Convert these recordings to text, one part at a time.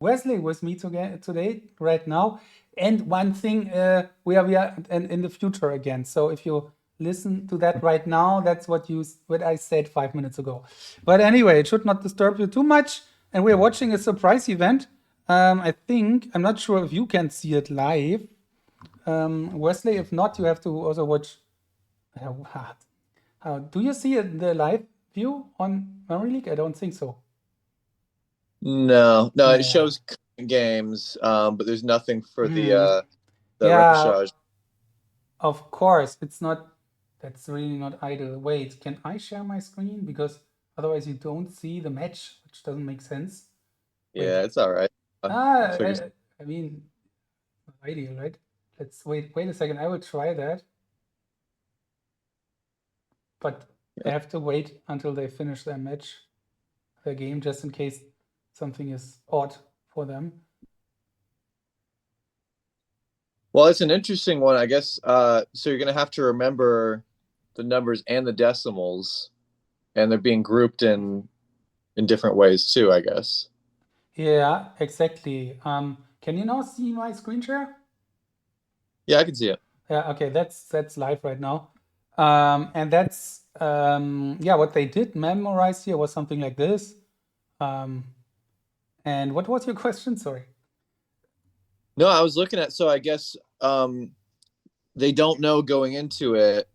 Wesley with me today, right now. And one thing, we are in the future again. So if you listen to that right now, that's what I said 5 minutes ago. But anyway, it should not disturb you too much. And we're watching a surprise event. I think, I'm not sure if you can see it live. Wesley, if not, you have to also watch. Do you see the live view on Memory League? I don't think so. No, it Yeah. shows current games, but there's nothing for the Yeah, repêchage. of course, it's not. That's really not ideal. Wait, can I share my screen? Because otherwise you don't see the match, which doesn't make sense. Wait. Yeah, it's all right. I mean, ideal, right? Let's wait a second. I will try that. But I have to wait until they finish their match, their game, just in case something is odd for them. Well, it's an interesting one, I guess. So you're going to have to remember the numbers and the decimals, and they're being grouped in different ways too, I guess. Yeah, exactly. Can you now see my screen share? Yeah, I can see it. Yeah, okay, that's live right now. And that's yeah, what they did memorize here was something like this. And what was your question? Sorry. No, I was looking at, so I guess they don't know going into it.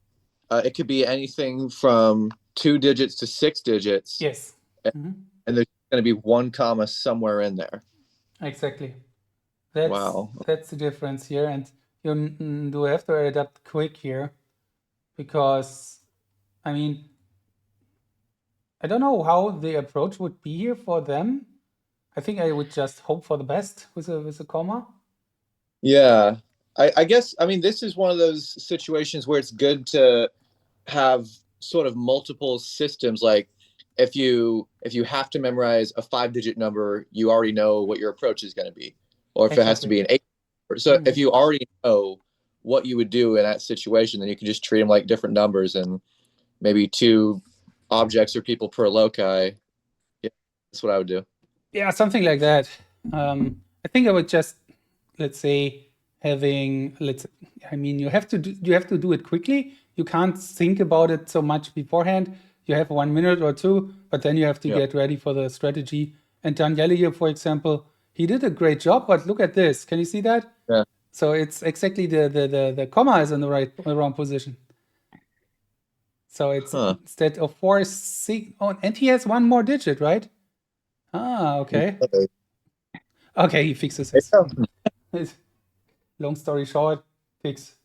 It could be anything from 2 digits to 6 digits. Yes. And there's going to be 1 comma somewhere in there. Exactly. Wow. That's the difference here. And you do have to adapt quick here because, I mean, I don't know how the approach would be here for them. I think I would just hope for the best with a comma. Yeah. I guess, I mean, this is one of those situations where it's good to have sort of multiple systems. Like if you have to memorize a 5-digit number, you already know what your approach is going to be. Or if it has to be an 8. So if you already know what you would do in that situation, then you can just treat them like different numbers and maybe 2 objects or people per loci. Yeah, that's what I would do. Yeah, something like that. I think I would just, let's say, I mean, you have to do it quickly. You can't think about it so much beforehand. You have 1 minute or 2, but then you have to get ready for the strategy. And Daniele here, for example, he did a great job, but look at this. Can you see that? Yeah. So it's exactly the comma is in the wrong position. So it's instead of 4, 6, and he has 1 more digit, right? Ah, okay. Okay, he fixes it. Long story short, fix.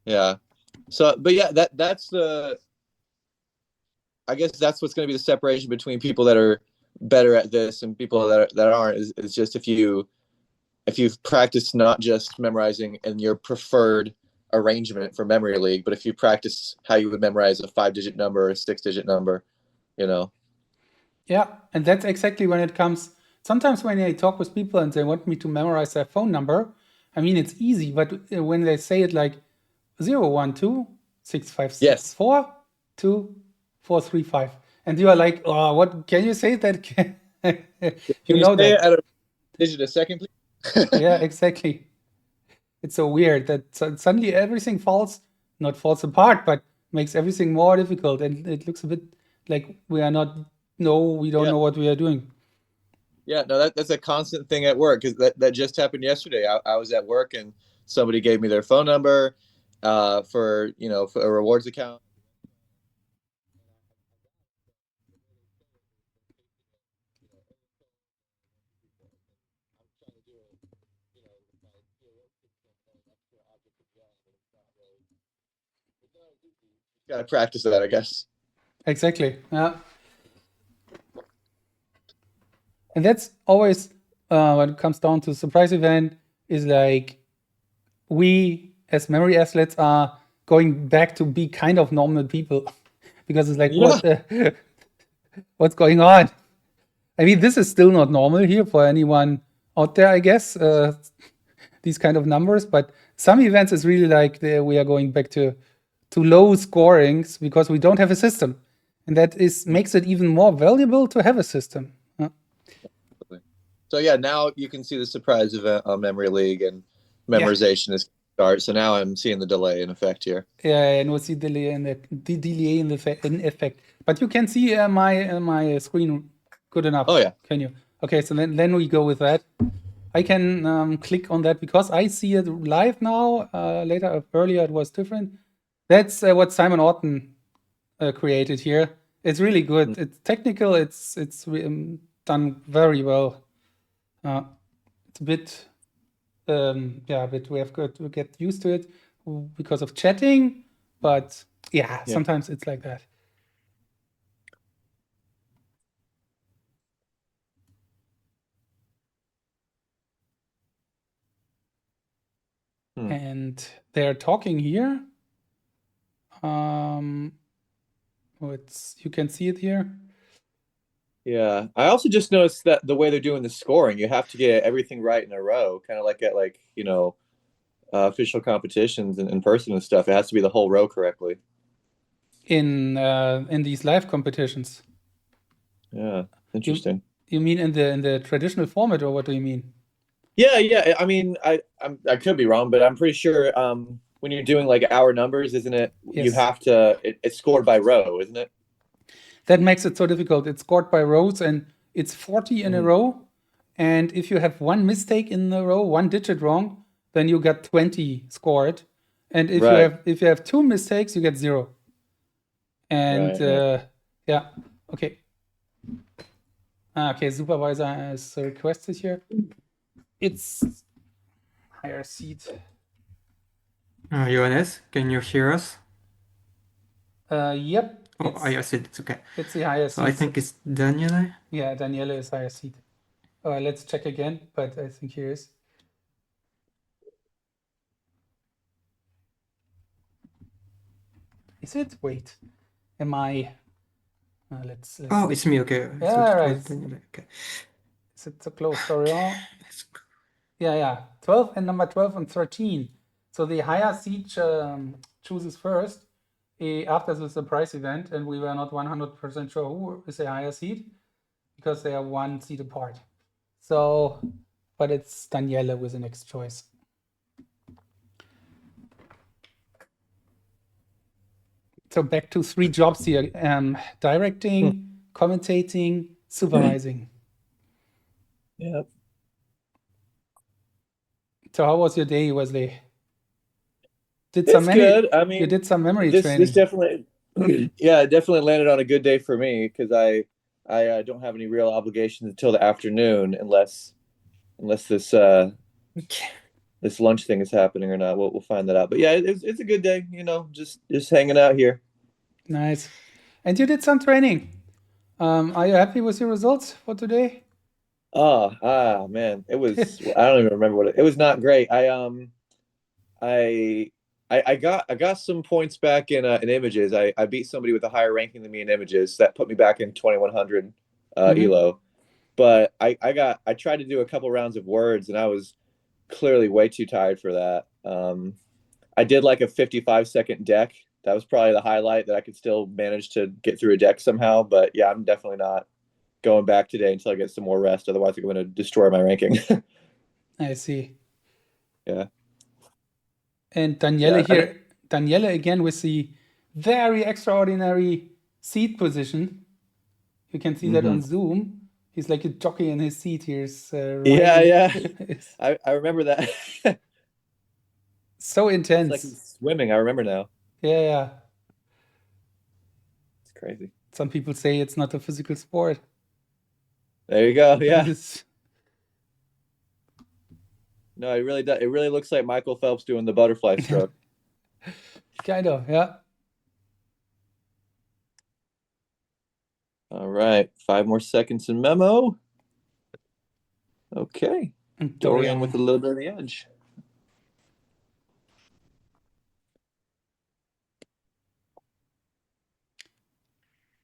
Yeah. So, but yeah, that's I guess that's what's going to be the separation between people that are better at this and people that aren't. Is just if you've practiced not just memorizing in your preferred arrangement for Memory League, but if you practice how you would memorize a 5-digit number or a 6-digit number, you know. Yeah, and that's exactly when it comes. Sometimes when I talk with people and they want me to memorize their phone number, I mean it's easy, but when they say it like 012 656 42435, and you are like, oh, what can you say that? you know that at a digit a second, please? Yeah, exactly. It's so weird that suddenly everything not falls apart, but makes everything more difficult, and it looks a bit like we don't know what we are doing. Yeah, no, that's a constant thing at work, because that just happened yesterday. I was at work and somebody gave me their phone number for a rewards account. Gotta practice that, I guess. Exactly. Yeah. And that's always when it comes down to surprise event is like we as memory athletes are going back to be kind of normal people because it's like what's going on? I mean, this is still not normal here for anyone out there, I guess. These kind of numbers, but some events is really like we are going back to low scorings because we don't have a system, and that makes it even more valuable to have a system. So yeah, now you can see the surprise event on Memory League and Yeah. memorization is start. So now I'm seeing the delay in effect here. Yeah, and what's the delay in the delay in in effect? But you can see my screen good enough. Oh yeah. Can you? Okay, so then we go with that. I can click on that because I see it live now. Earlier it was different. That's what Simon Orton created here. It's really good. It's technical. It's done very well. It's a bit yeah, but we have got to get used to it because of chatting. But yeah, sometimes it's like that. And they're talking here. You can see it here. Yeah. I also just noticed that the way they're doing the scoring, you have to get everything right in a row, kind of like at official competitions and in person and stuff. It has to be the whole row correctly. In these live competitions. Yeah, interesting. You mean in the traditional format, or what do you mean? Yeah. I mean, I could be wrong, but I'm pretty sure when you're doing like hour numbers, isn't it? You Yes. have to. It's scored by row, isn't it? That makes it so difficult. It's scored by rows, and it's 40 in a row. And if you have one mistake in a row, one digit wrong, then you get 20 scored. And if you have two mistakes, you get 0. And yeah, okay. Okay, supervisor has requested here. It's higher seat. Johannes, can you hear us? Yep. Oh, I see. It's okay. It's the higher seat. So I think it's Daniele. Yeah, Daniele is higher seat. Let's check again, but I think here is. Is it? Wait. Am I? Let's. Oh, it's me. Okay. Yeah, right. Daniele. Okay. Is it so close, Dorian? Yeah. 12 and number 12 and 13. So the higher seat chooses first after the surprise event, and we were not 100% sure who is a higher seat because they are one seat apart. So, but it's Daniele with the next choice. So back to 3 jobs here: directing, commentating, supervising. Yeah. So how was your day, Wesley? It's good. I mean, you did some memory training. This definitely, yeah, it definitely landed on a good day for me because I don't have any real obligations until the afternoon unless this this lunch thing is happening or not. We'll find that out. But yeah, it's a good day. Just hanging out here. Nice. And you did some training. Are you happy with your results for today? Man, it was. I don't even remember what it was. Not great. I got some points back in images. I beat somebody with a higher ranking than me in images. That put me back in 2100 elo. But I tried to do a couple rounds of words, and I was clearly way too tired for that. I did like a 55-second deck. That was probably the highlight, that I could still manage to get through a deck somehow. But yeah, I'm definitely not going back today until I get some more rest. Otherwise, I'm going to destroy my ranking. I see. Yeah. And Daniele here, Daniele again with the very extraordinary seat position. You can see that on Zoom. He's like a jockey in his seat here. Yeah. I remember that. So intense. It's like he's swimming. I remember now. Yeah. It's crazy. Some people say it's not a physical sport. There you go. Yeah. No, it really does. It really looks like Michael Phelps doing the butterfly stroke. Kind of, yeah. All right, 5 more seconds in memo. Okay, Dorian with a little bit of the edge.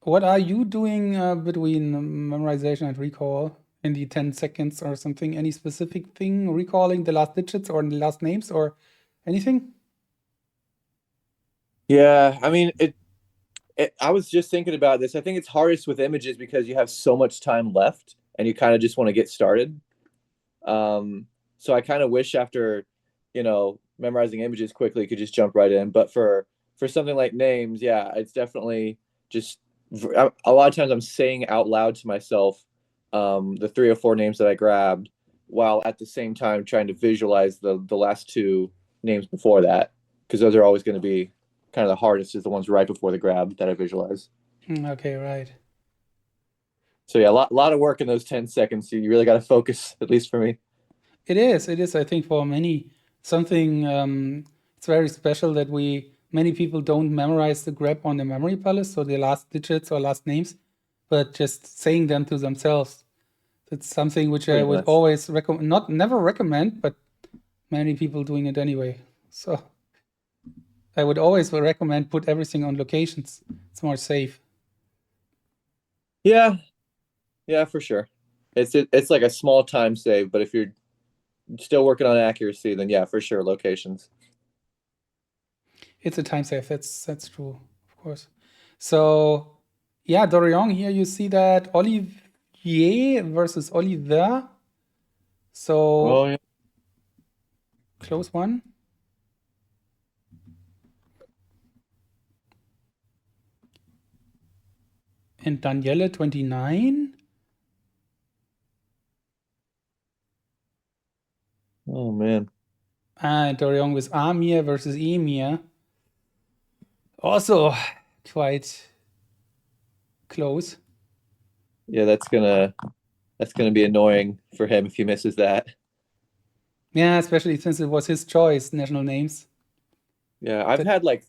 What are you doing between memorization and recall in the 10 seconds or something? Any specific thing, recalling the last digits or the last names or anything? Yeah, I mean, I was just thinking about this. I think it's hardest with images because you have so much time left and you kind of just want to get started. So I kind of wish after, memorizing images quickly, could just jump right in. But for something like names, yeah, it's definitely just a lot of times I'm saying out loud to myself the 3 or 4 names that I grabbed, while at the same time trying to visualize the last 2 names before that, because those are always going to be kind of the hardest, is the ones right before the grab that I visualize. Okay, right. So yeah, a lot of work in those 10 seconds. You really got to focus, at least for me. It is, I think, for many something it's very special that many people don't memorize the grab on the memory palace, so the last digits or last names, but just saying them to themselves. That's something which I Pretty would much. always never recommend, but many people doing it anyway. So I would always recommend put everything on locations. It's more safe. Yeah, yeah, for sure. It's like a small time save, but if you're still working on accuracy, then yeah, for sure, locations. It's a time save. That's true, of course. So yeah, Dorian, here you see that Olivier versus Oliver. Oh So yeah. close one. And Daniele 29. Oh man. And Dorian with Amir versus Emir. Also quite close. Yeah, that's gonna be annoying for him if he misses that. Yeah, especially since it was his choice, national names. Yeah, I've That had like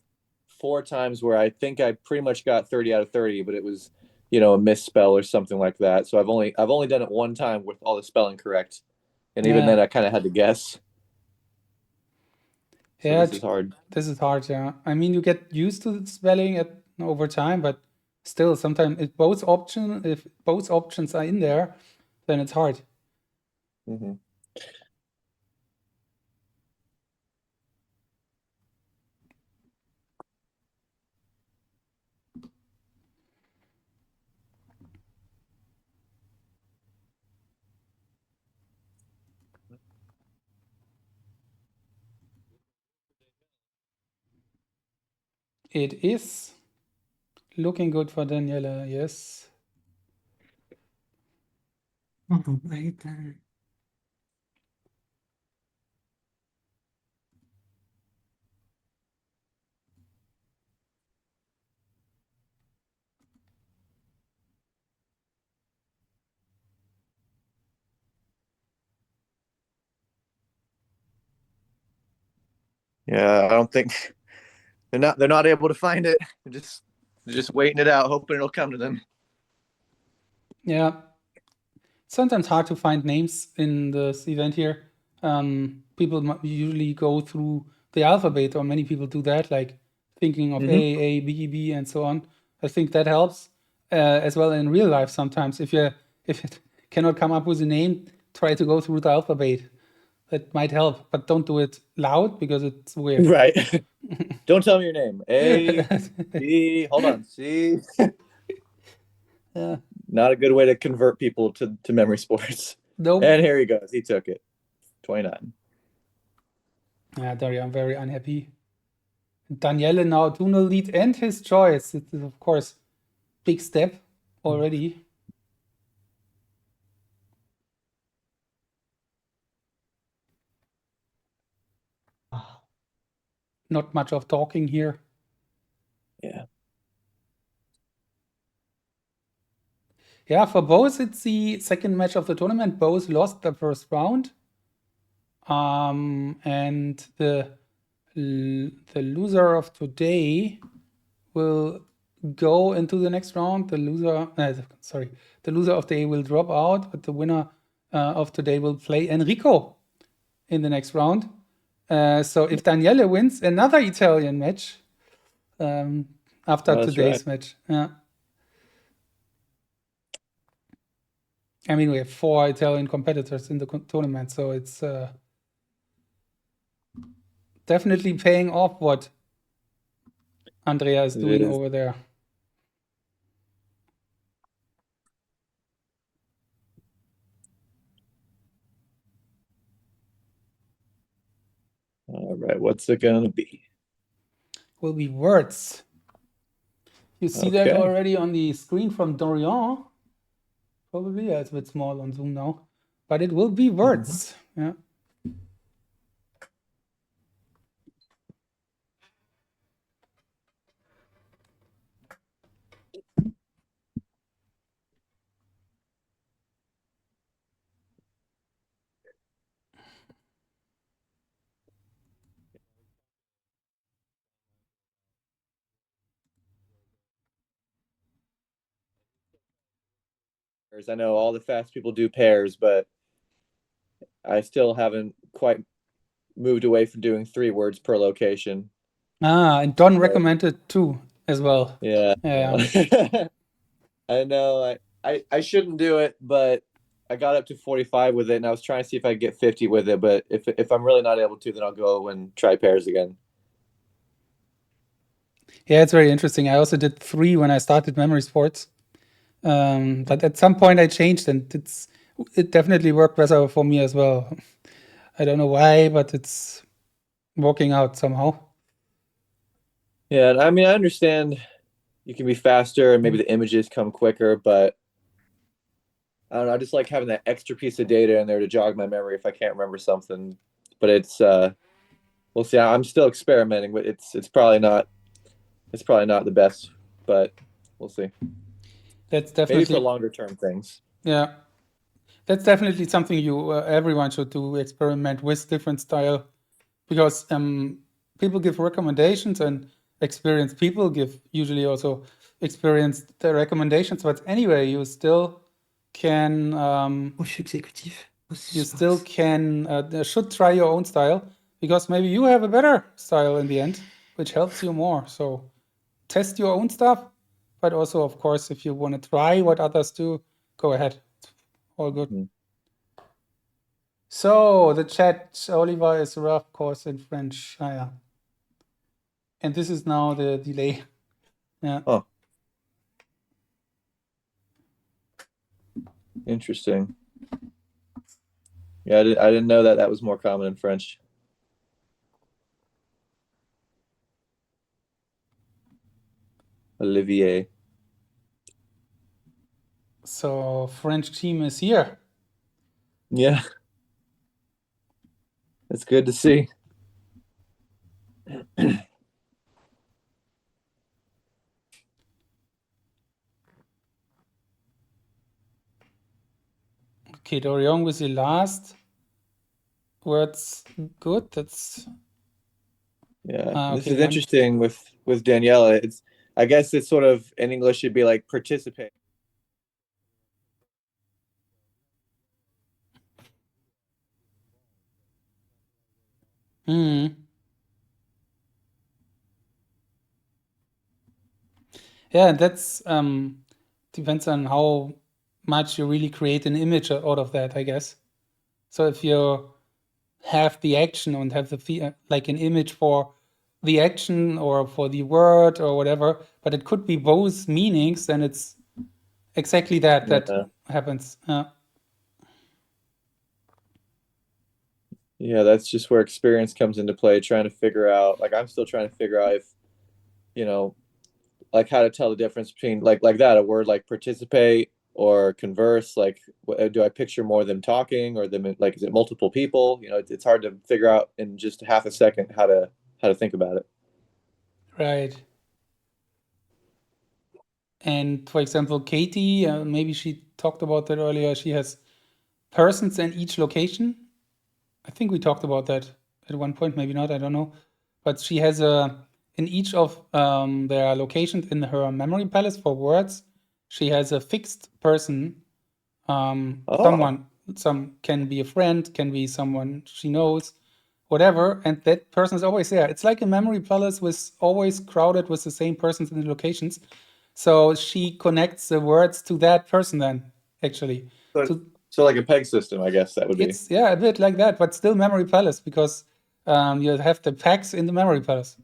4 times where I think I pretty much got 30 out of 30, but it was, a misspell or something like that. So I've only done it one time with all the spelling correct. And even yeah. then I kind of had to guess. So Yeah, this is hard. this is hard, yeah. I mean, you get used to the spelling over time, but still, sometimes if both options are in there, then it's hard. Hmm. It is looking good for Daniela, yes. Oh, wait. Yeah, I don't think they're not able to find it. They're just waiting it out, hoping it'll come to them. Yeah, sometimes hard to find names in this event here. People usually go through the alphabet, or many people do that, like thinking of Hmm. A, B, B, and so on. I think that helps as well in real life sometimes. If you cannot come up with a name, try to go through the alphabet. That might help, but don't do it loud because it's weird. Right. Don't tell me your name. A, B, hold on. C. Yeah. Not a good way to convert people to memory sports. Nope. And here he goes. He took it. 29. Yeah, Daria, I'm very unhappy. Daniele now 2-0 lead and his choice. It is, of course, big step already. Not much of talking here. Yeah. Yeah, for both, it's the second match of the tournament. Both lost the first round. And the loser of today will go into the next round. The loser of the day will drop out, but the winner of today will play Enrico in the next round. So if Daniele wins, another Italian match after Oh, that's right. today's match. Yeah. I mean, we have 4 Italian competitors in the tournament, so it's definitely paying off what Andrea is It doing is. over there. All right, what's it gonna be? Will be words. You see that Okay. already on the screen from Dorian? Probably, yeah, it's a bit small on Zoom now. But it will be words. Yeah. I know all the fast people do pairs, but I still haven't quite moved away from doing 3 words per location. And Don recommended 2 as well. Yeah. Yeah. I know. I shouldn't do it, but I got up to 45 with it, and I was trying to see if I could get 50 with it. But if I'm really not able to, then I'll go and try pairs again. Yeah, it's very interesting. I also did 3 when I started Memory Sports. But at some point I changed, and it definitely worked better for me as well. I don't know why, but it's working out somehow. Yeah, I mean, I understand you can be faster and maybe the images come quicker, but I don't know. I just like having that extra piece of data in there to jog my memory if I can't remember something. But we'll see. I'm still experimenting, but it's probably not the best, but we'll see. That's Maybe for definitely longer term things. yeah. That's definitely something everyone should do. Experiment with different style, because people give recommendations, and experienced people give usually also experienced the recommendations. But anyway, you still can Roche exécutif. you still can should try your own style, because maybe you have a better style in the end, which helps you more. So test your own stuff, but also, of course, if you want to try what others do, go ahead. All good. Mhm. So the chat, Oliver is a rough course in French. Ah, yeah. And this is now the delay. Yeah. Oh, interesting. Yeah, I didn't know that was more common in French. Olivier. So French team is here. Yeah, it's good to see. Okay, Dorian with the last words. Good. That's Yeah, this okay. is interesting with Daniela. I guess it's sort of in English should be like participate. Yeah, that's depends on how much you really create an image out of that, I guess. So if you have the action and have like an image for the action or for the word or whatever, but it could be both meanings, then it's exactly that Yeah. happens. Yeah, that's just where experience comes into play, trying to figure out, like I'm still trying to figure out if, you know, like how to tell the difference between like that, a word like participate or converse, like do I picture more them talking or them like is it multiple people? You know, it's hard to figure out in just half a second how to think about it. Right. And for example, Katie, maybe she talked about that earlier. She has persons in each location. I think we talked about that at one point, maybe not, I don't know. But she has in each of their locations in her memory palace for words, she has a fixed person. Oh, Some can be a friend, can be someone she knows, whatever, and that person is always there. It's like a memory palace with always crowded with the same persons in the locations. So she connects the words to that person then, actually. so, To so like a peg system, I guess that would be. It's a bit like that, but still memory palace, because you have the packs in the memory palace,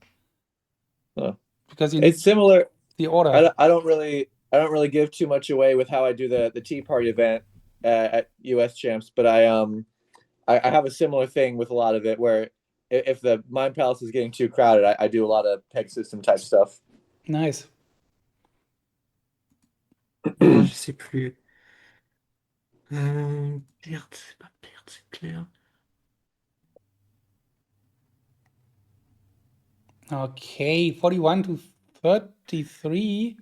because you It's need similar. the order. I don't really give too much away with how I do the Tea Party event at US Champs, but I have a similar thing with a lot of it where if the Mind Palace is getting too crowded, I do a lot of peg system type stuff. Nice. Non, je sais plus. Merde, c'est pas perdre, c'est clair. Okay, 41 to 33.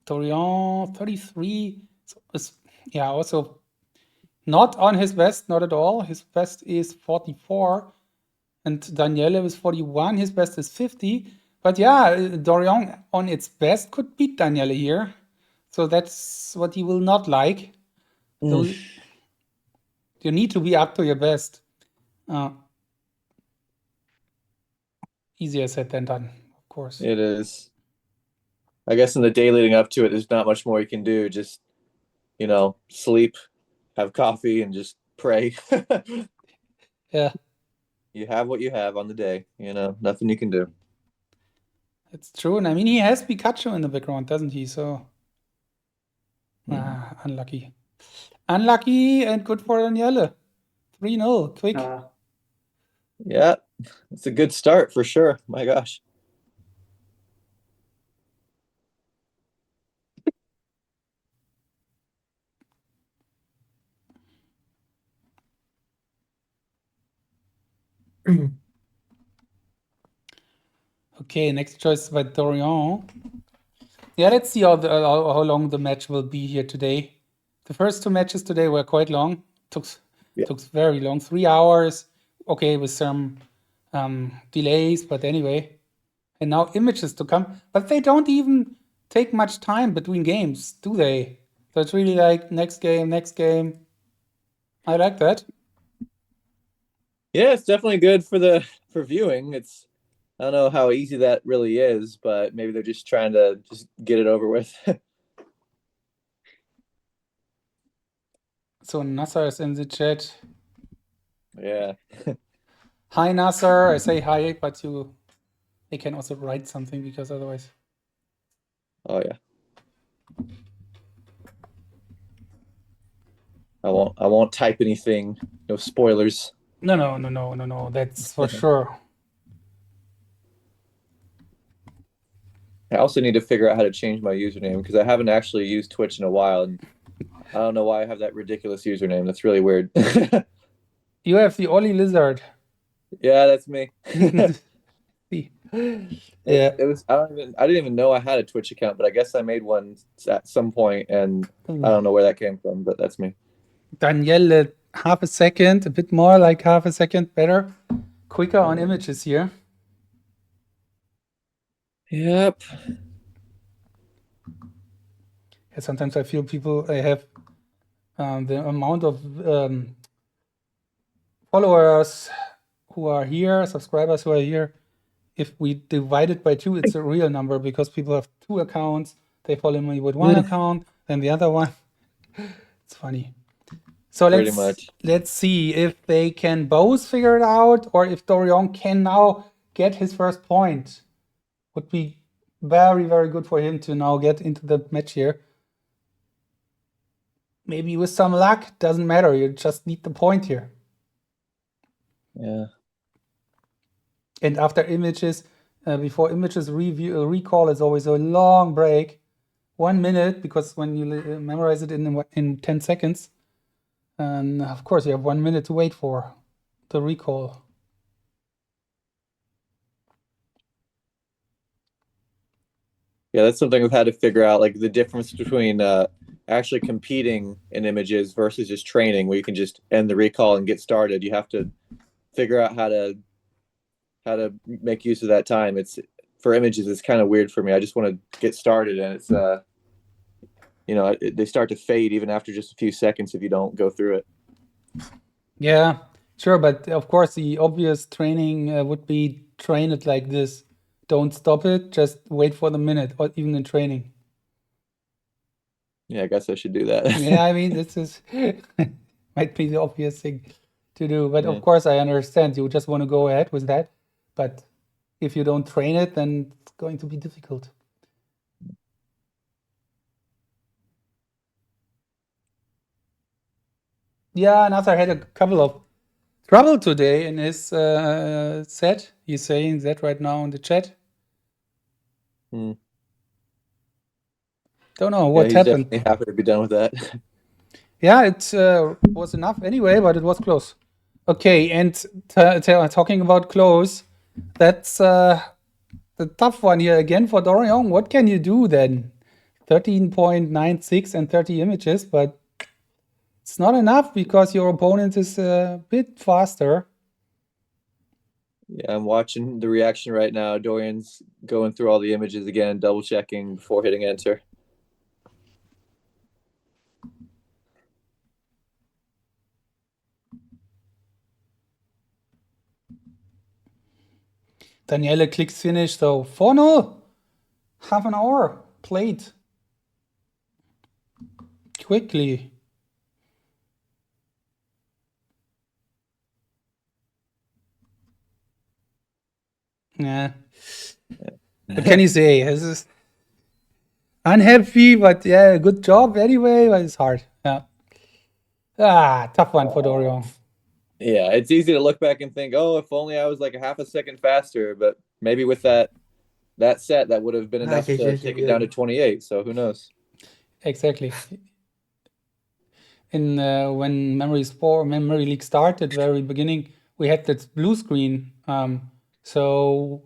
Dorian 33 is, yeah, also not on his best, not at all. His best is 44. And Daniele is 41. His best is 50. But yeah, Dorian on its best could beat Daniele here. So that's what he will not like. So you need to be up to your best. Easier said than done, of course. It is. I guess in the day leading up to it, there's not much more you can do. Just, sleep, have coffee, and just pray. Yeah, You have what you have on the day, nothing you can do. it's true. And I mean, he has Pikachu in the background, doesn't he? So, unlucky. Unlucky and good for Daniele. 3-0, quick. Yeah, it's a good start for sure. My gosh. Okay, next choice by Dorian. Yeah, let's see how long the match will be here today. The first two matches today were quite long. Took very long, 3 hours. Okay, with some delays, but anyway. And now images to come, but they don't even take much time between games, do they? So it's really like next game, next game. I like that. Yeah, it's definitely good for viewing. I don't know how easy that really is, but maybe they're just trying to just get it over with. So Nasser is in the chat. Yeah. Hi Nasser, I say hi, but they can also write something because otherwise. Oh yeah. I won't type anything. No spoilers. No. That's for sure. I also need to figure out how to change my username because I haven't actually used Twitch in a while, and I don't know why I have that ridiculous username. That's really weird. You have the Ollie Lizard. Yeah, that's me. Yeah. It was. I didn't even know I had a Twitch account, but I guess I made one at some point, and I don't know where that came from, but that's me. Daniele, half a second, a bit more like half a second better, quicker on images here. Yep. Yeah, sometimes I feel people have the amount of followers who are here, subscribers who are here. If we divide it by 2, it's a real number because people have 2 accounts. They follow me with 1 account, then the other one. It's funny. So let's see if they can both figure it out or if Dorian can now get his first point. Would be very, very good for him to now get into the match here. Maybe with some luck, doesn't matter. You just need the point here. Yeah. And after images, before images recall is always a long break, 1 minute, because when you memorize it in 10 seconds, and of course you have 1 minute to wait for the recall. Yeah, that's something we've had to figure out, like the difference between actually competing in images versus just training, where you can just end the recall and get started. You have to figure out how to make use of that time. It's for images, it's kind of weird for me. I just want to get started, and it's they start to fade even after just a few seconds if you don't go through it. Yeah, sure, but of course the obvious training would be train it like this. Don't stop it, just wait for the minute, or even in training. Yeah, I guess I should do that. Yeah, I mean, this is might be the obvious thing to do, but of course I understand you just want to go ahead with that, but if you don't train it, then it's going to be difficult. Yeah, Nasser had a couple of trouble today in his set. He's saying that right now in the chat. Hmm. Don't know Yeah, what he's happened. definitely happy to be done with that. Yeah, it was enough anyway, but it was close. Okay, and talking about close, that's the tough one here again for Dorian. What can you do then? 13.96 and 30 images, but it's not enough because your opponent is a bit faster. Yeah, I'm watching the reaction right now. Dorian's going through all the images again, double checking before hitting enter. Daniele clicks finish, so 4-0. Half an hour played. Quickly. Yeah. What can you say? This is unhappy, but yeah, good job anyway, but it's hard. Yeah. Tough one for Dorian. Yeah, it's easy to look back and think, oh, if only I was like a half a second faster, but maybe with that set, that would have been enough Okay, to okay, take good. it down to 28. So who knows? Exactly. In when Memory League started, very beginning, we had that blue screen. So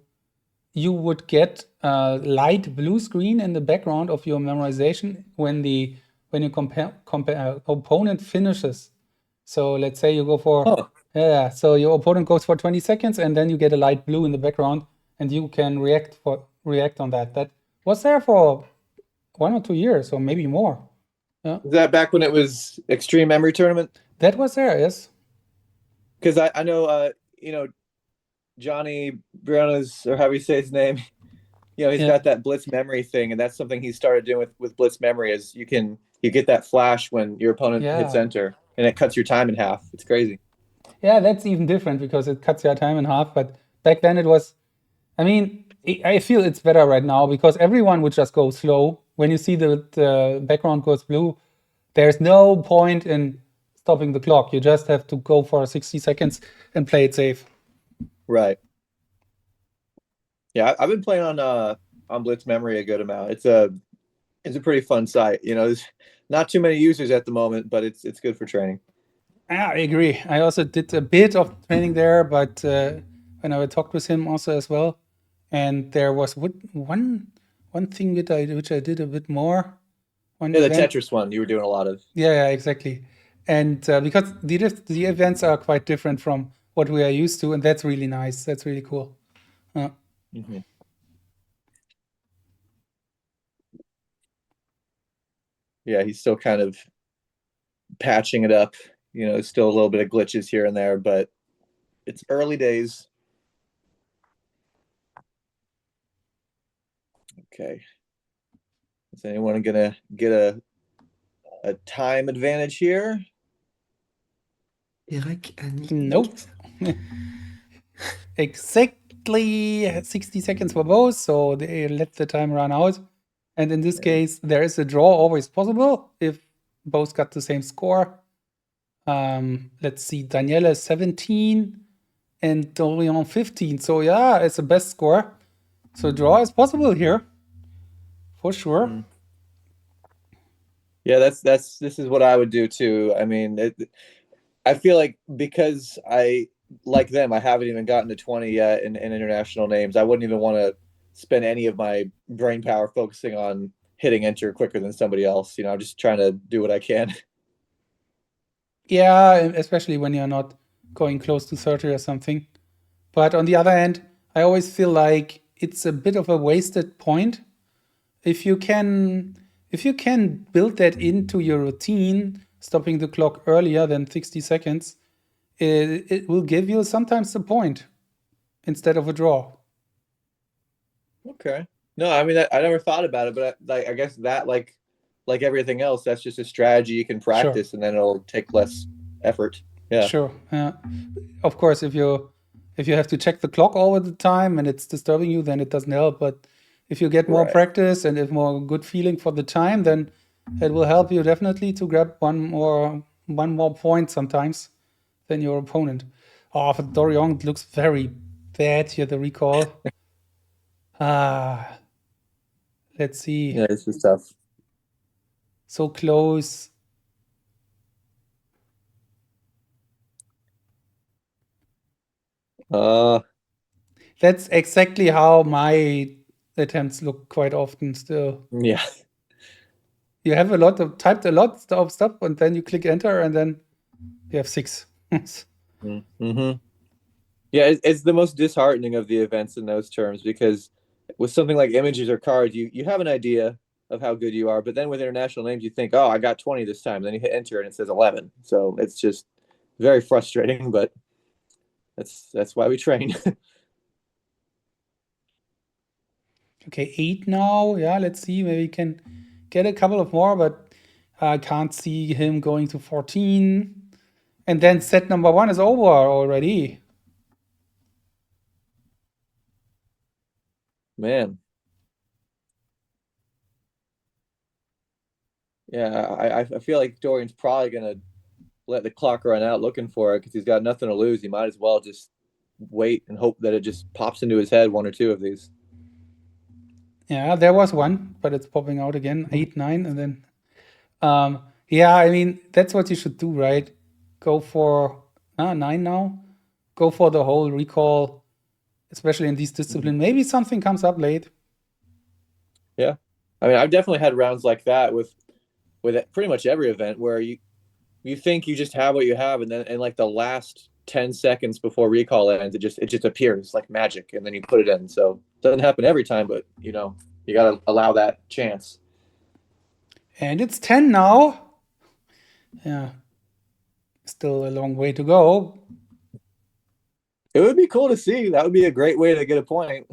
you would get a light blue screen in the background of your memorization when your opponent finishes. So let's say you go for so your opponent goes for 20 seconds, and then you get a light blue in the background, and you can react on that. That was there for 1 or 2 years, or maybe more. Is that back when it was Extreme Memory Tournament? That was there, yes. Because I know, Johnny Brianna's, or how you say his name, he's got that Blitz Memory thing, and that's something he started doing with Blitz Memory. Is you get that flash when your opponent hits enter, and it cuts your time in half. It's crazy. Yeah, that's even different because it cuts your time in half. But back then it was, I mean, I feel it's better right now because everyone would just go slow. When you see the background goes blue, there's no point in stopping the clock. You just have to go for 60 seconds and play it safe. Right. Yeah, I've been playing on Blitz Memory a good amount. It's a pretty fun site. There's not too many users at the moment, but it's good for training. I agree. I also did a bit of training there, but when I talked with him also as well, and there was one thing which I did a bit more. The Tetris one you were doing a lot of. Yeah, exactly. And because the events are quite different from what we are used to, and that's really nice. That's really cool. Mm-hmm. Yeah, he's still kind of patching it up. Still a little bit of glitches here and there, but it's early days. Okay. Is anyone gonna get a time advantage here? Eric, Annie. Nope. Exactly 60 seconds for both, so they let the time run out. And in this case, there is a draw always possible if both got the same score. Let's see, Daniele 17 and Dorian 15. So yeah, it's the best score. So draw is possible here, for sure. Yeah, this is what I would do too. I mean, I feel like because I like them, I haven't even gotten to 20 yet in international names. I wouldn't even want to spend any of my brain power focusing on hitting enter quicker than somebody else. I'm just trying to do what I can. Yeah, especially when you're not going close to 30 or something. But on the other hand, I always feel like it's a bit of a wasted point. If you can build that into your routine, stopping the clock earlier than 60 seconds, it will give you sometimes a point instead of a draw. Okay. No, I mean, I never thought about it, but I guess that like everything else, that's just a strategy you can practice, and then it'll take less effort. Yeah. Sure. Of course, if you have to check the clock all the time and it's disturbing you, then it doesn't help. But if you get more practice and if more good feeling for the time, then it will help you definitely to grab one more point sometimes than your opponent. Oh, for Dorian, it looks very bad here, the recall. Let's see. Yeah, this is tough. So close. That's exactly how my attempts look quite often still. Yeah. You have typed a lot of stuff, and then you click enter, and then you have 6. Mm-hmm. Yeah, it's the most disheartening of the events in those terms, because with something like images or cards, you have an idea of how good you are, but then with international names, you think, oh, I got 20 this time. Then you hit enter and it says 11. So it's just very frustrating, but that's why we train. Okay, 8 now. Yeah, let's see. Maybe we can get a couple of more, but I can't see him going to 14. And then set number 1 is over already. Man. Yeah, I feel like Dorian's probably going to let the clock run out looking for it, because he's got nothing to lose. He might as well just wait and hope that it just pops into his head, one or two of these. Yeah, there was one, but it's popping out again. 8, 9, and then yeah, I mean, that's what you should do, right? Go for 9 now. Go for the whole recall, especially in these disciplines. Maybe something comes up late. Yeah. I mean, I've definitely had rounds like that with pretty much every event, where you think you just have what you have, and then in like the last 10 seconds before recall ends, it just appears like magic, and then you put it in. So it doesn't happen every time, but you got to allow that chance. And it's 10 now. Yeah. Still a long way to go. It would be cool to see. That would be a great way to get a point.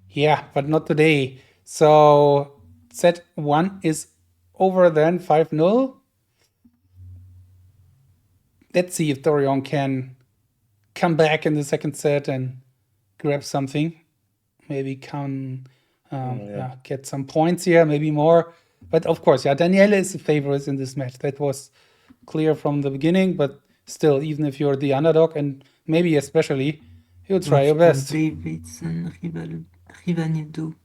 Yeah, but not today. So set 1 is over then, 5-0. Let's see if Dorian can come back in the second set and grab something. Maybe get some points here, maybe more. But of course, yeah, Daniele is the favorite in this match. That was clear from the beginning, but still, even if you're the underdog, and maybe especially, you'll try your best. Davidson, Rivanildo.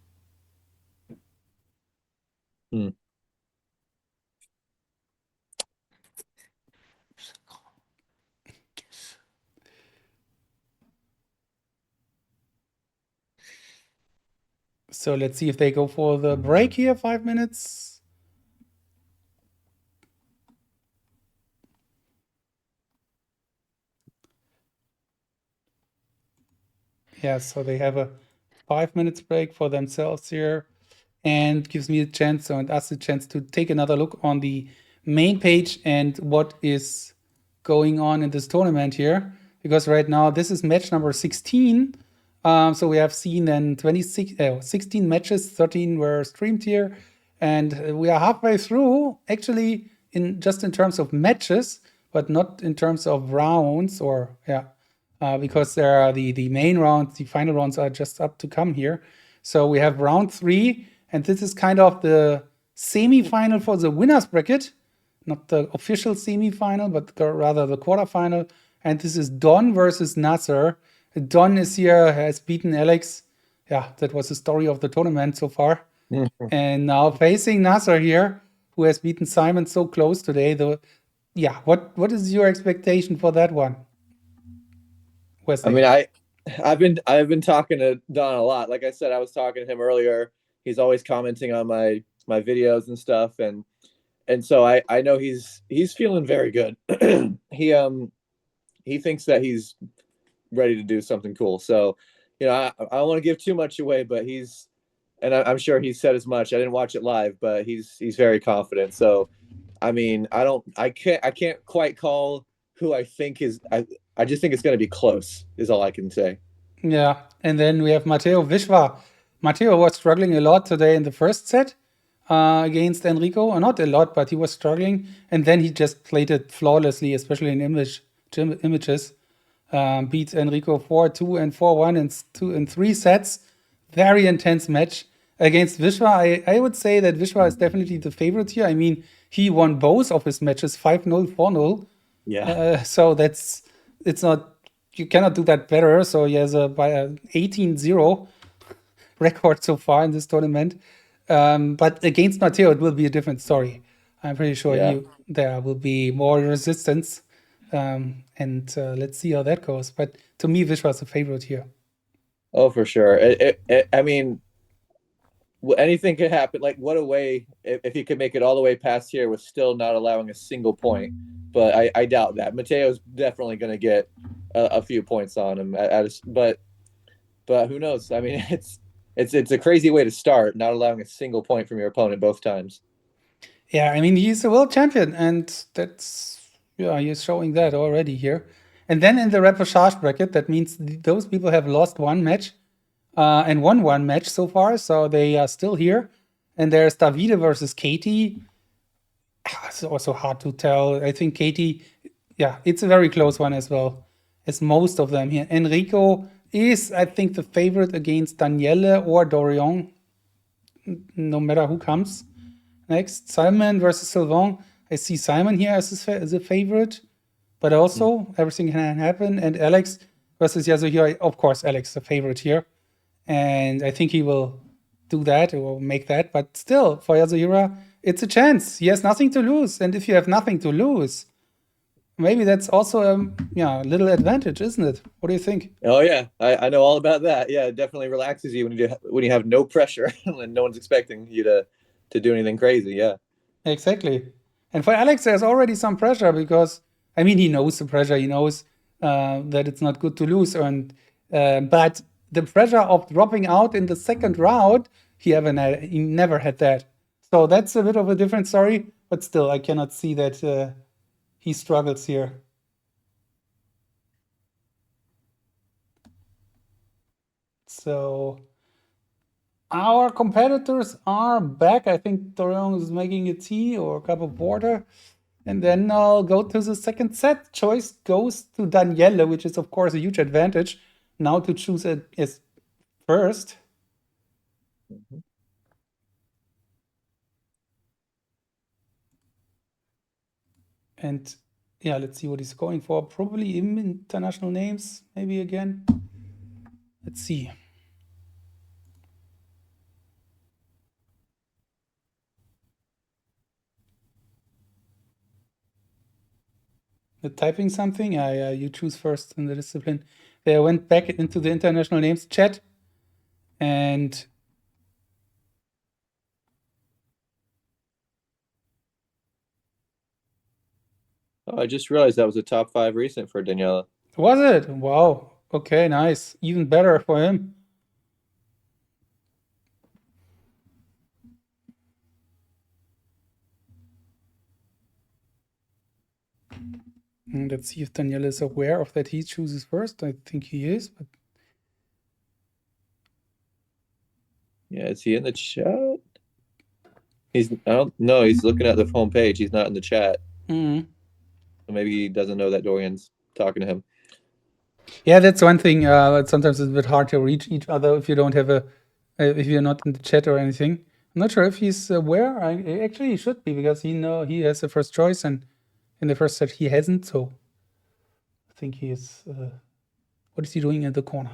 So let's see if they go for the break here, 5 minutes. Yeah, so they have a 5 minutes break for themselves here, and gives me a chance and us a chance to take another look on the main page and what is going on in this tournament here. Because right now this is match number 16. So we have seen then 16 matches, 13 were streamed here, and we are halfway through, actually, in terms of matches, but not in terms of rounds, or because there are the main rounds, the final rounds are just up to come here. So we have round 3, and this is kind of the semi-final for the winners bracket, not the official semi-final, but rather the quarterfinal. And this is Don versus Nasser. Don is here, has beaten Alex. Yeah, that was the story of the tournament so far. And now facing Nasser here, who has beaten Simon so close today. What is your expectation for that one, Wesley? I mean, I've been talking to Don a lot. Like I said, I was talking to him earlier. He's always commenting on my videos and stuff, and so I know he's feeling very good. He thinks that he's ready to do something cool. So, I don't want to give too much away, but I'm sure he said as much. I didn't watch it live, but he's very confident. So, I mean, I can't quite call who I think is. I just think it's going to be close, is all I can say. Yeah, and then we have Matteo Vishwa. Matteo was struggling a lot today in the first set against Enrico. Not a lot, but he was struggling. And then he just played it flawlessly, especially in images. beat Enrico 4-2 and 4-1 in 3 sets. Very intense match against Vishwa. I would say that Vishwa is definitely the favorite here. I mean, he won both of his matches 5-0, 4-0. Yeah. So it's not, you cannot do that better. So he has a 18-0 record so far in this tournament. But against Matteo, it will be a different story. I'm pretty sure Yeah. there will be more resistance. And let's see how that goes. But to me, Vishwa is the favorite here. Oh, for sure. I mean, anything could happen. Like, what a way if he could make it all the way past here with still not allowing a single point. But I doubt that. Mateo's definitely going to get a few points on him. But who knows? I mean, it's a crazy way to start, not allowing a single point from your opponent both times. Yeah, I mean, he's a world champion, and he's showing that already here. And then in the repêchage bracket, that means those people have lost one match and won one match so far, so they are still here. And there's Davide versus Katie. It's also hard to tell. I think Katie, it's a very close one as well, as most of them here. Enrico is, I think, the favorite against Daniele or Dorian, no matter who comes next. Simon versus Sylvain. I see Simon here as a favorite, but also everything can happen. And Alex versus Yasuhiro, of course, Alex the favorite here. And I think he will do that or make that. But still, for Yasuhiro, it's a chance. He has nothing to lose. And if you have nothing to lose, maybe that's also a little advantage, isn't it? What do you think? Oh yeah, I know all about that. Yeah, it definitely relaxes you when you have no pressure and no one's expecting you to do anything crazy. Yeah. Exactly. And for Alex, there's already some pressure because, I mean, he knows the pressure. He knows that it's not good to lose. But the pressure of dropping out in the second round, he never had that. So that's a bit of a different story. But still, I cannot see that he struggles here. So our competitors are back. I think Dorian is making a tea or a cup of water. And then I'll go to the second set. Choice goes to Daniele, which is, of course, a huge advantage now to choose it as first. And yeah, let's see what he's going for. Probably international names, maybe again. Let's see. Typing something? Yeah, you choose first in the discipline. They went back into the international names chat and Oh, I just realized that was a top 5 recent for Daniela. was it? Wow. Okay, nice. Even better for him. Let's see if Danielle is aware of that he chooses first. I think he is, but Yeah, is he in the chat? I don't know. He's looking at the home page. He's not in the chat. So maybe he doesn't know that Dorian's talking to him. Yeah, that's one thing. Sometimes it's a bit hard to reach each other if you don't have if you're not in the chat or anything. I'm not sure if he's aware. Actually, he should be because he has the first choice, and in the first set he hasn't. So I think he is. What is he doing in the corner?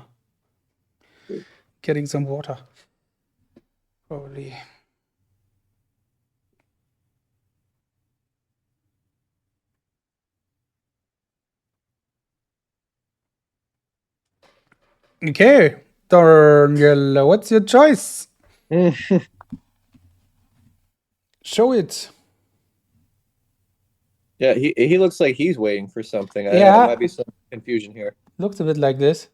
Getting some water, probably. Okay, Daniel, what's your choice? Show it. Yeah, he looks like he's waiting for something. Yeah. There might be some confusion here. Looks a bit like this.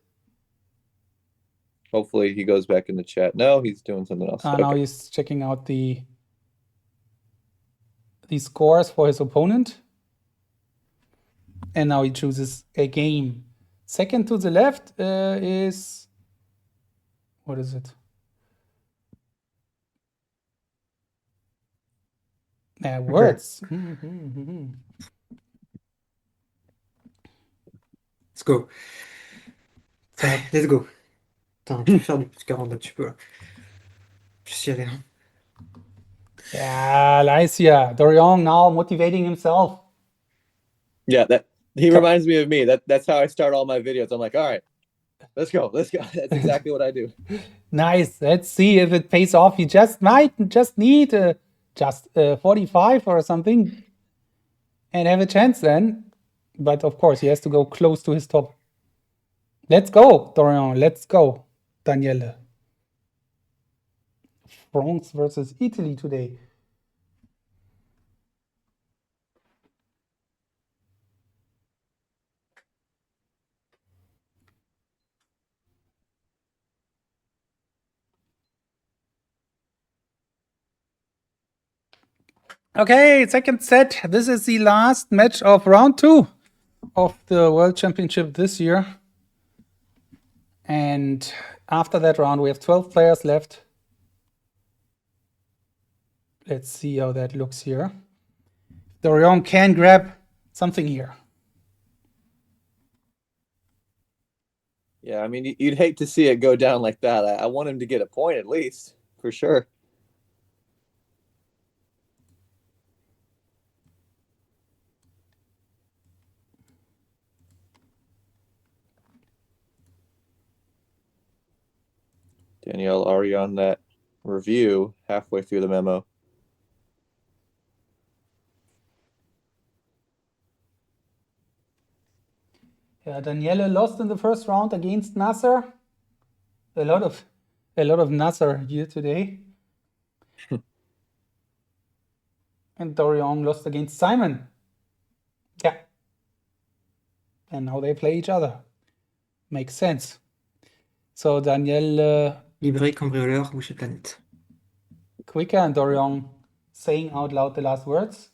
Hopefully he goes back in the chat. No, he's doing something else. Okay. Now he's checking out the scores for his opponent. And now he chooses a game. Second to the left is... What is it? Words. Let's go. Ouais, let's go. Attends, tu peux faire du plus 40, tu peux. Juste y aller. Hein. Yeah, Lycia. Dorian now motivating himself. Yeah, that he reminds me of me. That's how I start all my videos. I'm like, all right, let's go. That's exactly what I do. Nice. Let's see if it pays off. He just need 45 or something and have a chance then. But of course, he has to go close to his top. Let's go, Dorian. Let's go, Daniele. France versus Italy today. Okay, second set. This is the last match of round 2 of the World Championship this year. And after that round, we have 12 players left. Let's see how that looks here. Dorian can grab something here. Yeah, I mean, you'd hate to see it go down like that. I want him to get a point at least, for sure. Danielle already on that review halfway through the memo. Yeah, Daniele lost in the first round against Nasser. A lot of Nasser here today. And Dorian lost against Simon. Yeah. And now they play each other. Makes sense. So Danielle Livré, cambrioleur, boucher planète. quicker and Dorian saying out loud the last words.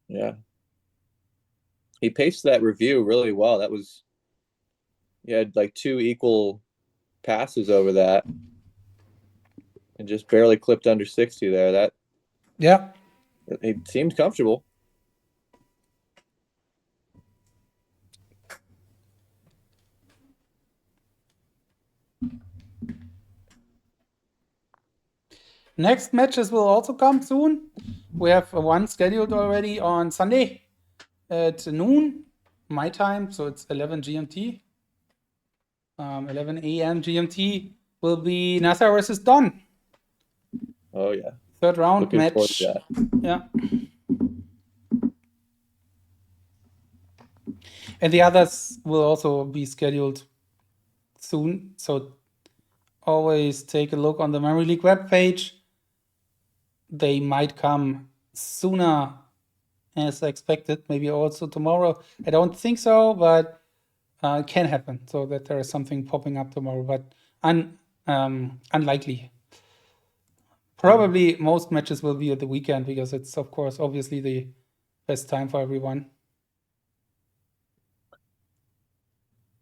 Yeah. He paced that review really well. That was, he had like 2 equal passes over that and just barely clipped under 60 there. That, yeah, he seemed comfortable. Next matches will also come soon. We have one scheduled already on Sunday at noon, my time, so it's 11 GMT. 11 a.m. GMT will be Nasser versus Don. Oh, yeah. Third round Looking match. forward to that. Yeah. And the others will also be scheduled soon. So always take a look on the Memory League webpage. They might come sooner as expected, maybe also tomorrow. I don't think so, but it can happen. So that there is something popping up tomorrow, but unlikely. Probably most matches will be at the weekend because it's, of course, obviously the best time for everyone.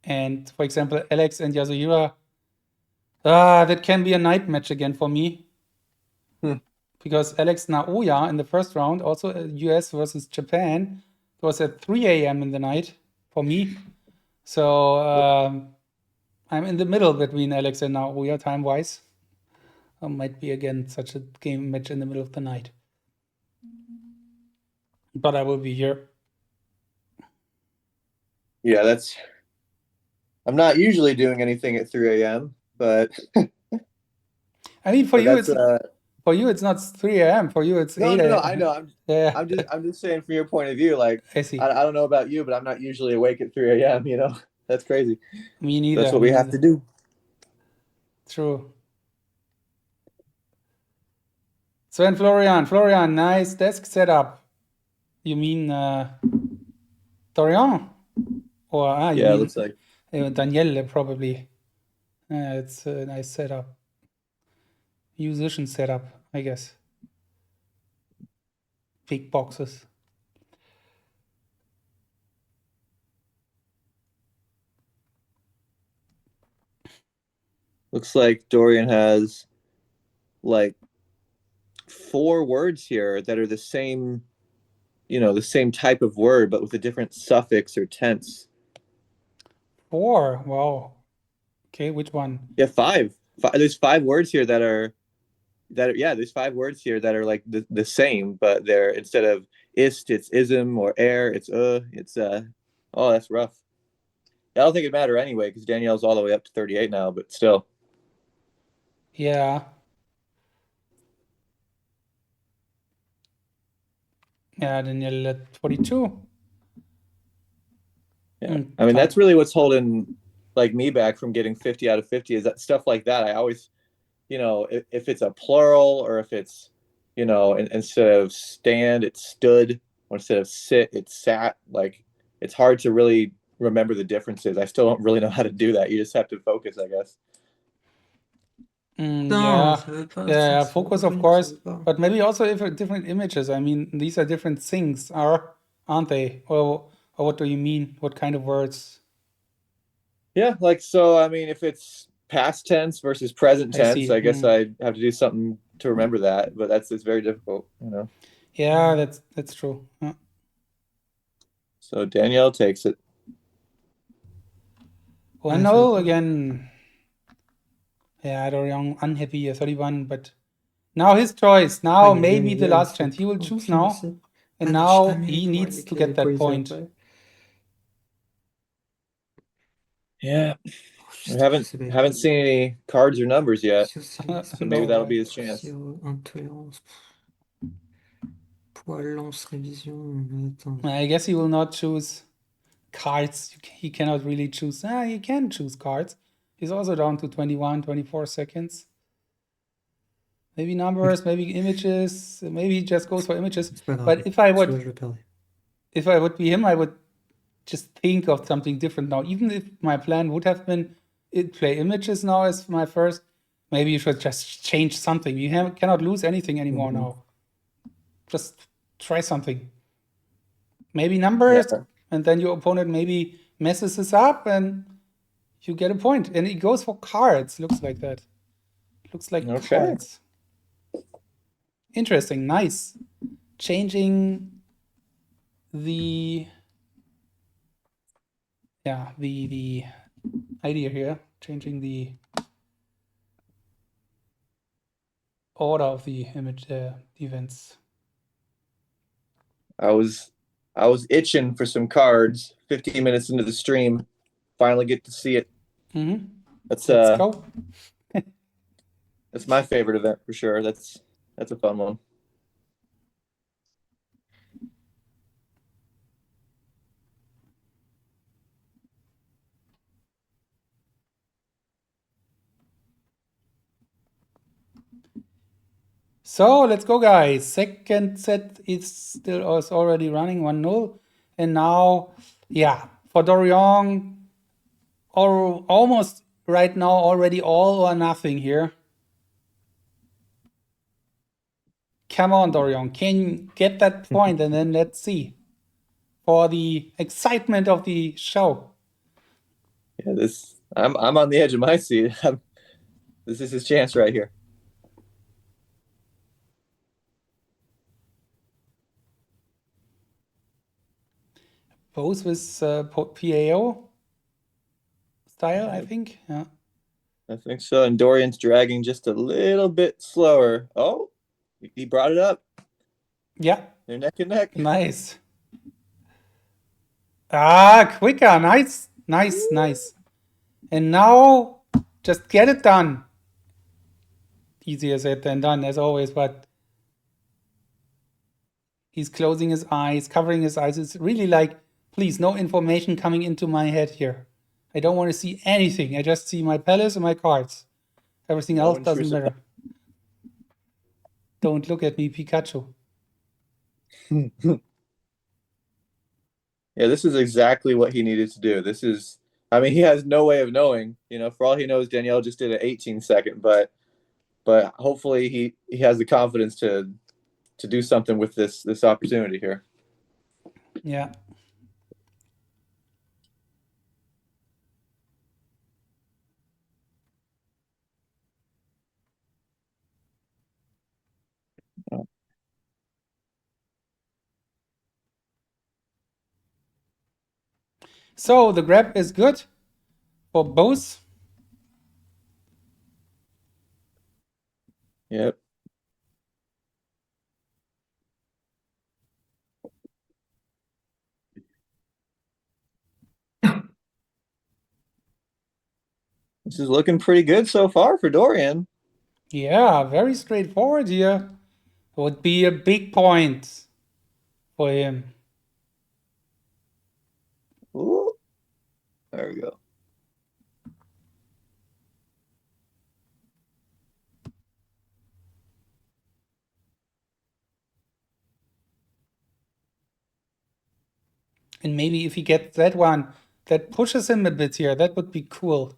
And for example, Alex and Yasuhira, that can be a night match again for me. Because Alex Naoya in the first round, also US versus Japan, it was at 3 a.m. in the night for me. So I'm in the middle between Alex and Naoya time-wise. Might be again such a game match in the middle of the night. But I will be here. Yeah, I'm not usually doing anything at 3 a.m., but I mean, for you, it's not 3 a.m. For you, it's 8 a.m. No, I know. I'm just saying from your point of view, like, I see. I don't know about you, but I'm not usually awake at 3 a.m., you know? That's crazy. Me neither. That's what we have to do. True. So, and Florian, nice desk setup. You mean Dorian? Or you yeah, it mean looks like Daniele, probably. It's a nice setup. Musician setup, I guess. Big boxes. looks like Dorian has like 4 words here that are the same, the same type of word, but with a different suffix or tense. 4. Wow. Okay, which one? Yeah, five. There's 5 words here yeah, there's 5 words here that are like the same, but they're instead of ist, it's ism, or air, it's oh, that's rough. I don't think it'd matter anyway, because Danielle's all the way up to 38 now, but still. Yeah. Yeah, Danielle at 42. Yeah. I mean, that's really what's holding like me back from getting 50 out of 50 is that stuff like that. I always, if it's a plural or if it's, instead of stand, it's stood, or instead of sit, it's sat. Like, it's hard to really remember the differences. I still don't really know how to do that. You just have to focus, I guess. Non, Yeah. ça veut pas, Yeah, ça focus, veut of rien, course, ça veut pas. but maybe also if different images. I mean, these are different things, aren't they? Or what do you mean? What kind of words? Yeah, like, so, I mean, if it's past tense versus present I tense, see. I guess I have to do something to remember that, but it's very difficult. Yeah, that's true. Yeah. So Danielle takes it. 1-0 ça veut pas. again. Yeah, Dorian unhappy, 31, but now his choice. Now il maybe the il last fait chance. He will choose pile now, aussi. and Ah, now mais he ouais, needs avec to les get that poésies point. après. Yeah, Oh, we juste, haven't c'est bête. haven't seen any cards or numbers yet, so maybe No. that'll be his chance. Intolérance. Poilance, révision. Attends. I guess he will not choose cards. He cannot really choose. He can choose cards. He's also down to 21, 24 seconds. Maybe numbers, maybe images. Maybe he just goes for images. C'est pas grave. But if I Celui-là, je le perdrai. would be him, I would just think of something different now. Even if my plan would have been play images now as my first, maybe you should just change something. You cannot lose anything anymore now. Just try something. Maybe numbers, Yeah. and then your opponent maybe messes this up and you get a point. And it goes for cards. Looks like that. Looks like Okay. cards. Interesting. Nice. Changing the the idea here. Changing the order of the image events. I was itching for some cards. 15 minutes into the stream, finally get to see it. Let's go. That's my favorite event for sure. That's a fun one. So let's go, guys. Second set is already running 1-0. And now, yeah, for Dorian, or almost right now already all or nothing here. Come on, Dorian, can you get that point? And then let's see. For the excitement of the show. Yeah, I'm on the edge of my seat. This is his chance right here. Both with PAO style, I think. Yeah. I think so. And Dorian's dragging just a little bit slower. Oh, he brought it up. Yeah. They're neck and neck. Nice. Quicker. Nice. Nice, nice. And now, just get it done. Easier said than done, as always, but he's closing his eyes, covering his eyes. It's really like, please, no information coming into my head here. I don't want to see anything. I just see my palace and my cards. Everything else doesn't matter. Don't look at me, Pikachu. Yeah, this is exactly what he needed to do. I mean, he has no way of knowing. For all he knows, Danielle just did an 18-second, but hopefully he has the confidence to do something with this opportunity here. Yeah. So the grab is good. for both. Yep. This is looking pretty good so far for Dorian. Yeah, very straightforward here. Would be a big point for him. Ooh. There we go. And maybe if he gets that one, that pushes him a bit here. That would be cool.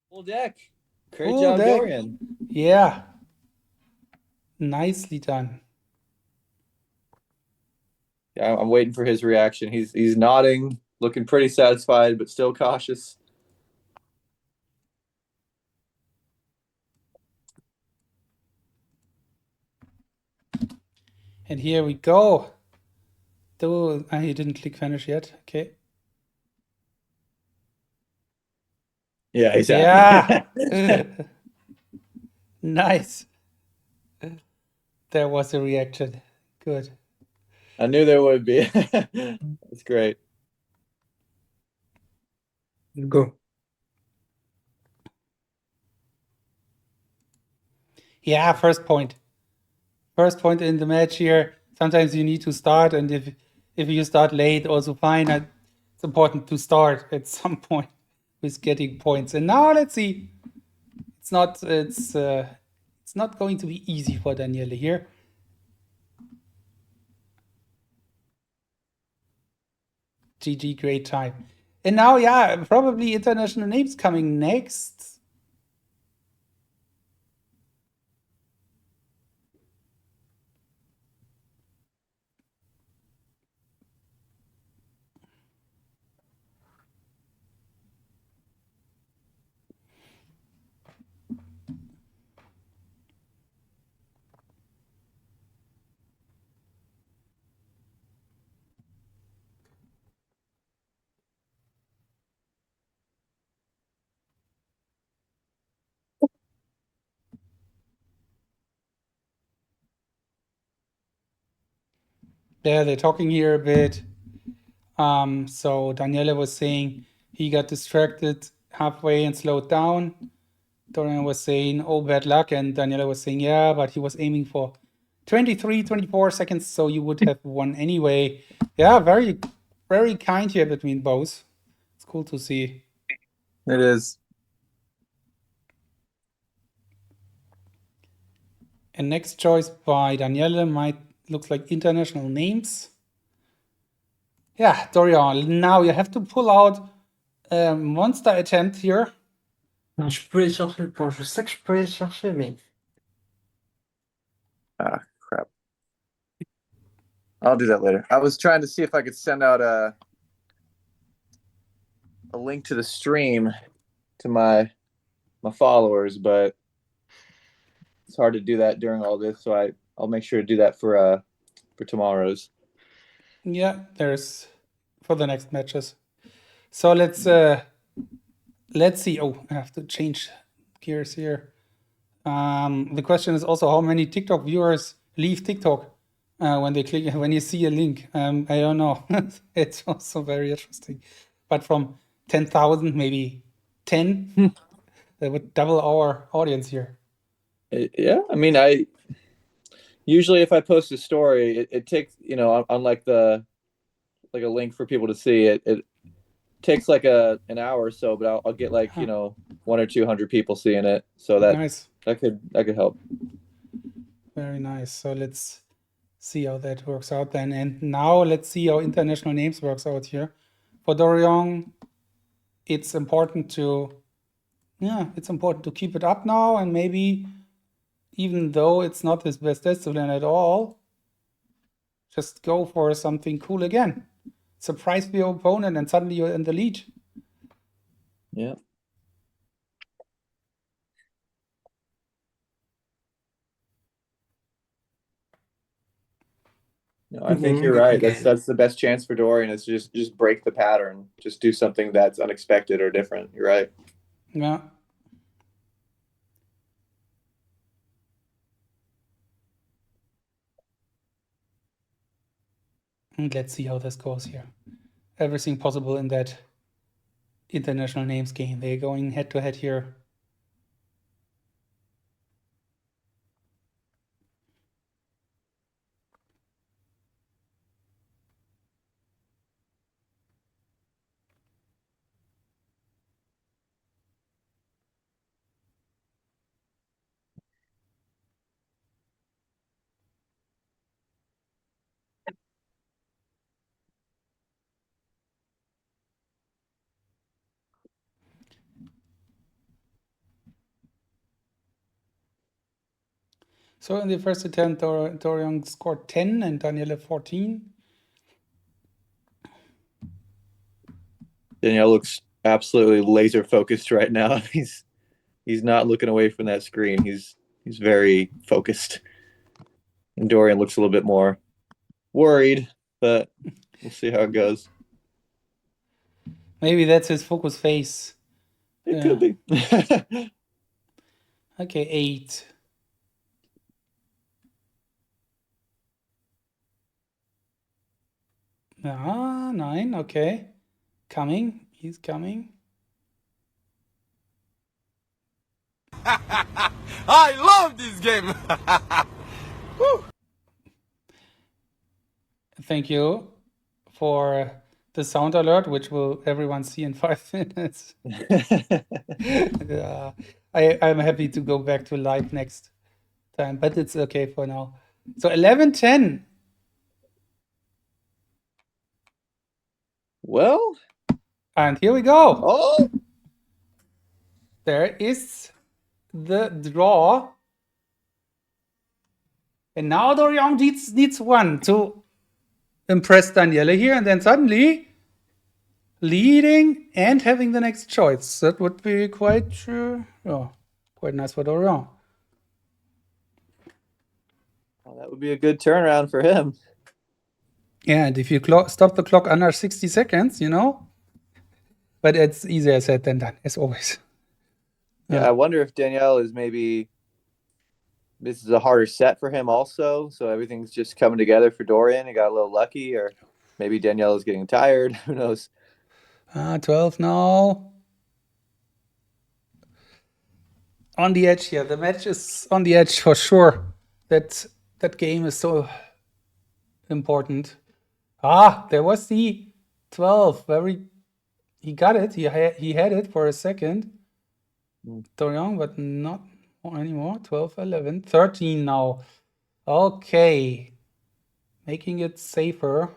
Full deck. Great Full job, deck. Dorian. Yeah. Nicely done. Yeah, I'm waiting for his reaction. He's nodding, looking pretty satisfied, but still cautious. And here we go. Though he didn't click finish yet. Okay. Yeah, he's happy. Yeah. Nice. There was a reaction. Good. I knew there would be. That's great. Let's go. Yeah, first point. First point in the match here. Sometimes you need to start, and if you start late, also fine. It's important to start at some point with getting points. And now let's see. It's not going to be easy for Daniele here. GG, great time. And now, yeah, probably international names coming next. Yeah, they're talking here a bit. So Daniele was saying he got distracted halfway and slowed down. Dorian was saying, oh, bad luck. And Daniele was saying, yeah, but he was aiming for 23, 24 seconds, so you would have won anyway. Yeah, very, very kind here between both. It's cool to see. It is. And next choice by Daniele looks like international names. Yeah, Dorian, now you have to pull out a monster attempt here. Non, je peux aller chercher le point. Je sais que je peux aller le chercher, mais. Ah, crap. I'll do that later. I was trying to see if I could send out a link to the stream to my followers, but it's hard to do that during all this. So I'll make sure to do that for tomorrow's. Yeah, there's for the next matches. So let's see. Oh, I have to change gears here. The question is also how many TikTok viewers leave TikTok when you see a link. I don't know. It's also very interesting. But from 10,000, maybe 10, that would double our audience here. Yeah, I mean, I usually if I post a story, it takes unlike a link for people to see it takes like an hour or so, but I'll get like 100 or 200 people seeing it, so nice. that could help. Very nice. So let's see how that works out then. And now let's see how international names works out here. For Dorian, it's important to keep it up now, and maybe even though it's not his best discipline at all, just go for something cool again. Surprise your opponent and suddenly you're in the lead. Yeah. No, I think you're right. That's the best chance for Dorian is just break the pattern. Just do something that's unexpected or different. You're right. Yeah. And let's see how this goes here. Everything possible in that international names game. They're going head to head here. So in the first attempt, Dorian scored 10 and Daniele 14. Danielle looks absolutely laser focused right now. He's not looking away from that screen. He's very focused. And Dorian looks a little bit more worried, but we'll see how it goes. Maybe that's his focus face. It could be. Okay, 8. Ah, 9. Okay. Coming. He's coming. I love this game. Thank you for the sound alert, which will everyone see in 5 minutes. Yeah, I'm happy to go back to live next time, but it's okay for now. So 11-10. Well, And here we go. oh, There is the draw. And now Dorian needs one to impress Daniele here, and then suddenly leading and having the next choice. That would be quite nice for Dorian. well, that would be a good turnaround for him. Yeah, and if you stop the clock under 60 seconds, but it's easier said than done, as always. Yeah, I wonder if Danielle is maybe this is a harder set for him also, so everything's just coming together for Dorian. He got a little lucky, or maybe Danielle is getting tired. Who knows? 12 now. On the edge here. The match is on the edge for sure. That game is so important. There was the 12. He got it. He had it for a second. Dorian, but not anymore. 12, 11, 13 now. Okay. Making it safer.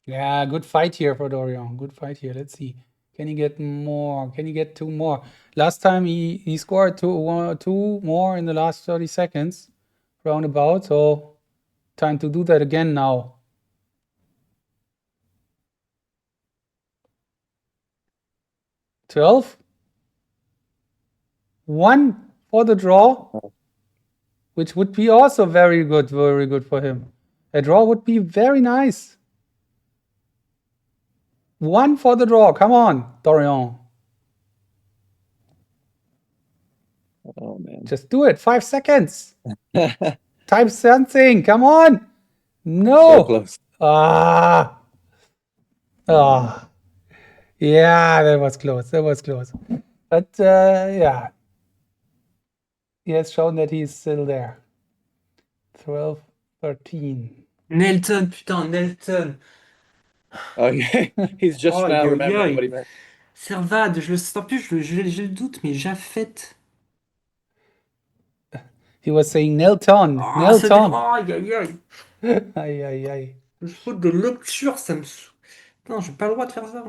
Yeah, good fight here for Dorian. Good fight here. Let's see. Can he get more? Can he get 2 more? Last time he scored 2 more in the last 30 seconds, roundabout. So time to do that again now. 12. 1 for the draw, which would be also very good for him. A draw would be very nice. 1 for the draw. Come on, Dorian. Oh man. Just do it. 5 seconds. Type something. Come on. No. So close. Yeah, that was close. But yeah. He has shown that he's still there. 12, 13. Nelton, putain, Nelton. Oh yeah, he's just Oh, now aïe, remembering aïe. what he meant. Servade, en plus, j'ai le doute, mais Jaffet. He was saying Nelton. Oh, ça Nelton. aïe, aïe, aïe. Aïe, aïe, aïe. Le faute de lecture, ça me. Non, j'ai pas le droit de faire ça.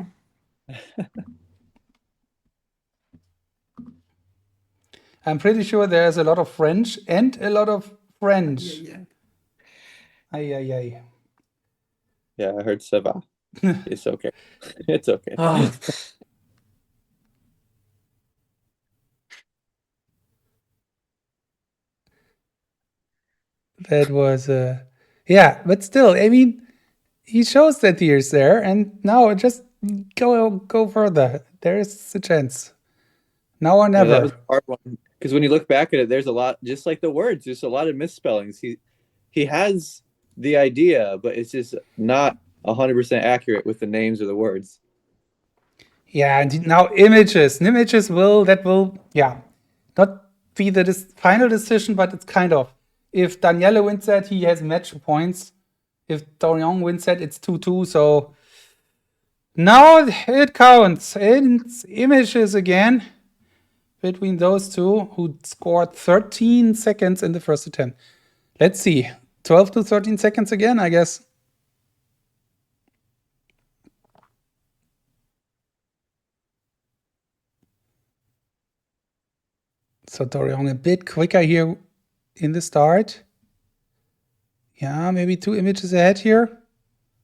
I'm pretty sure there's a lot of French and a lot of French. Aïe, Aïe, aïe, aïe. Yeah, I heard ça va. It's okay. It's okay. Ah. That was yeah, but still, I mean, he shows that he is there, and now just go further. There is a chance. Now or Yeah, that never. was a hard one because when you look back at it, there's a lot, just like the words, there's a lot of misspellings. He has the idea, but it's just not 100% accurate with the names of the words. Yeah, and now images. Images will yeah, not be the final decision, but it's kind of. If Daniele wins that, he has match points. If Dorian wins that, it's 2-2. So now it counts. It's images again between those two who scored 13 seconds in the first attempt. Let's see. 12 to 13 seconds again, I guess. So Dorian a bit quicker here in the start. Yeah, maybe 2 images ahead here.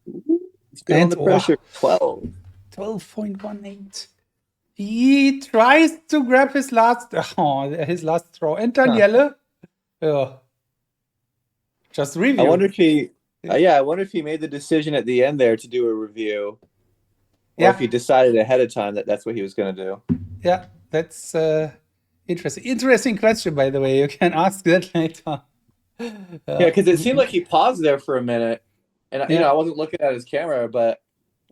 He's feeling the pressure. 12. 12.18. He tries to grab his last throw. And Daniele, just review. I wonder if he, I wonder if he made the decision at the end there to do a review, or if he decided ahead of time that that's what he was going to do. Yeah, that's interesting. Interesting question, by the way. You can ask that later. Yeah, because it seemed like he paused there for a minute, and you know, I wasn't looking at his camera, but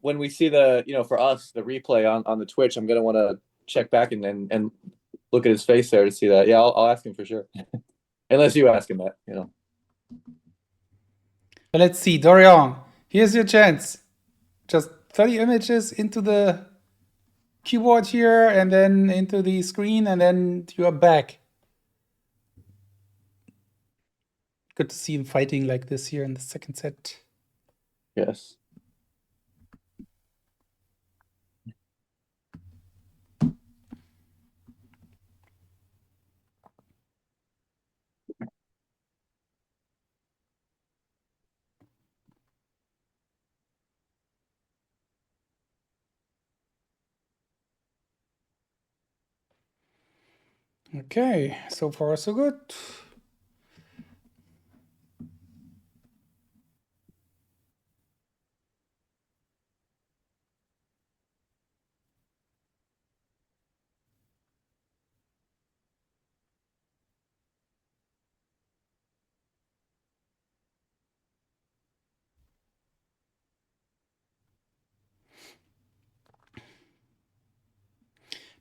when we see the, you know, for us, the replay on the Twitch, I'm gonna want to check back and look at his face there to see that. Yeah, I'll ask him for sure, unless you ask him that, you know. But let's see, Dorian. Here's your chance. Just 30 images into the keyboard here, and then into the screen, and then you are back. Good to see him fighting like this here in the second set. Yes. Okay, so far so good.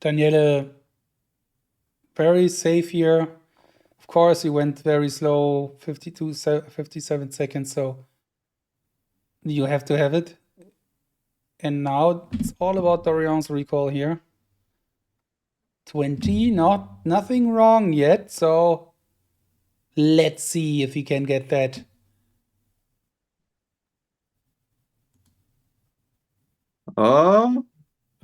Daniele, very safe here. Of course, he went very slow, 57 seconds, so you have to have it. And now it's all about Dorian's recall here. 20, nothing wrong yet, so let's see if he can get that.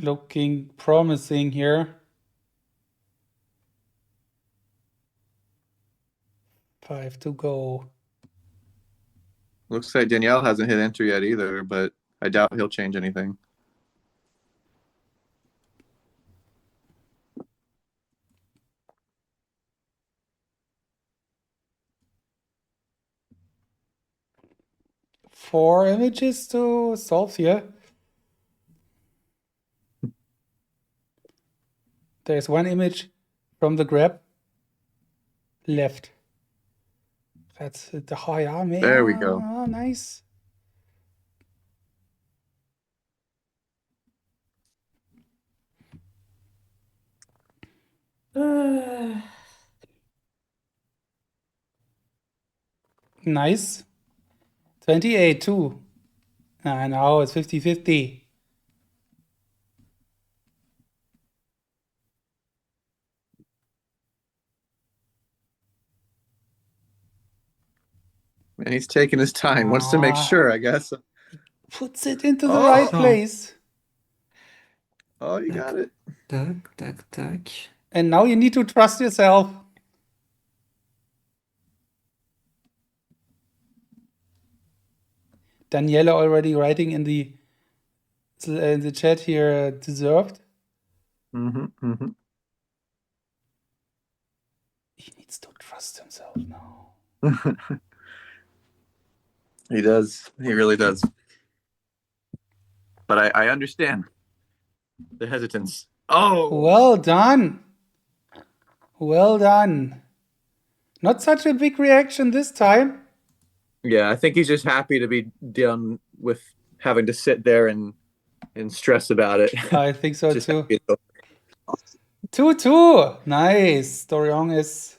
Looking promising here. 5 to go. Looks like Danielle hasn't hit enter yet either, but I doubt he'll change anything. Four images to solve here. There's one image from the grab left. That's the high arm. There we go. Oh, nice. Nice. 28 too. And now it's 50-50. And he's taking his time. Wants to make sure, I guess. Puts it into the right place. Oh, you got it. Tac. And now you need to trust yourself. Daniela already writing in the chat here, deserved. He needs to trust himself now. He does. He really does. But I understand the hesitance. Oh, Well done. Well done. Not such a big reaction this time. yeah. I think he's just happy to be done with having to sit there and stress about it. I think so Just too. happy it's over. 2-2. Nice. Dorian is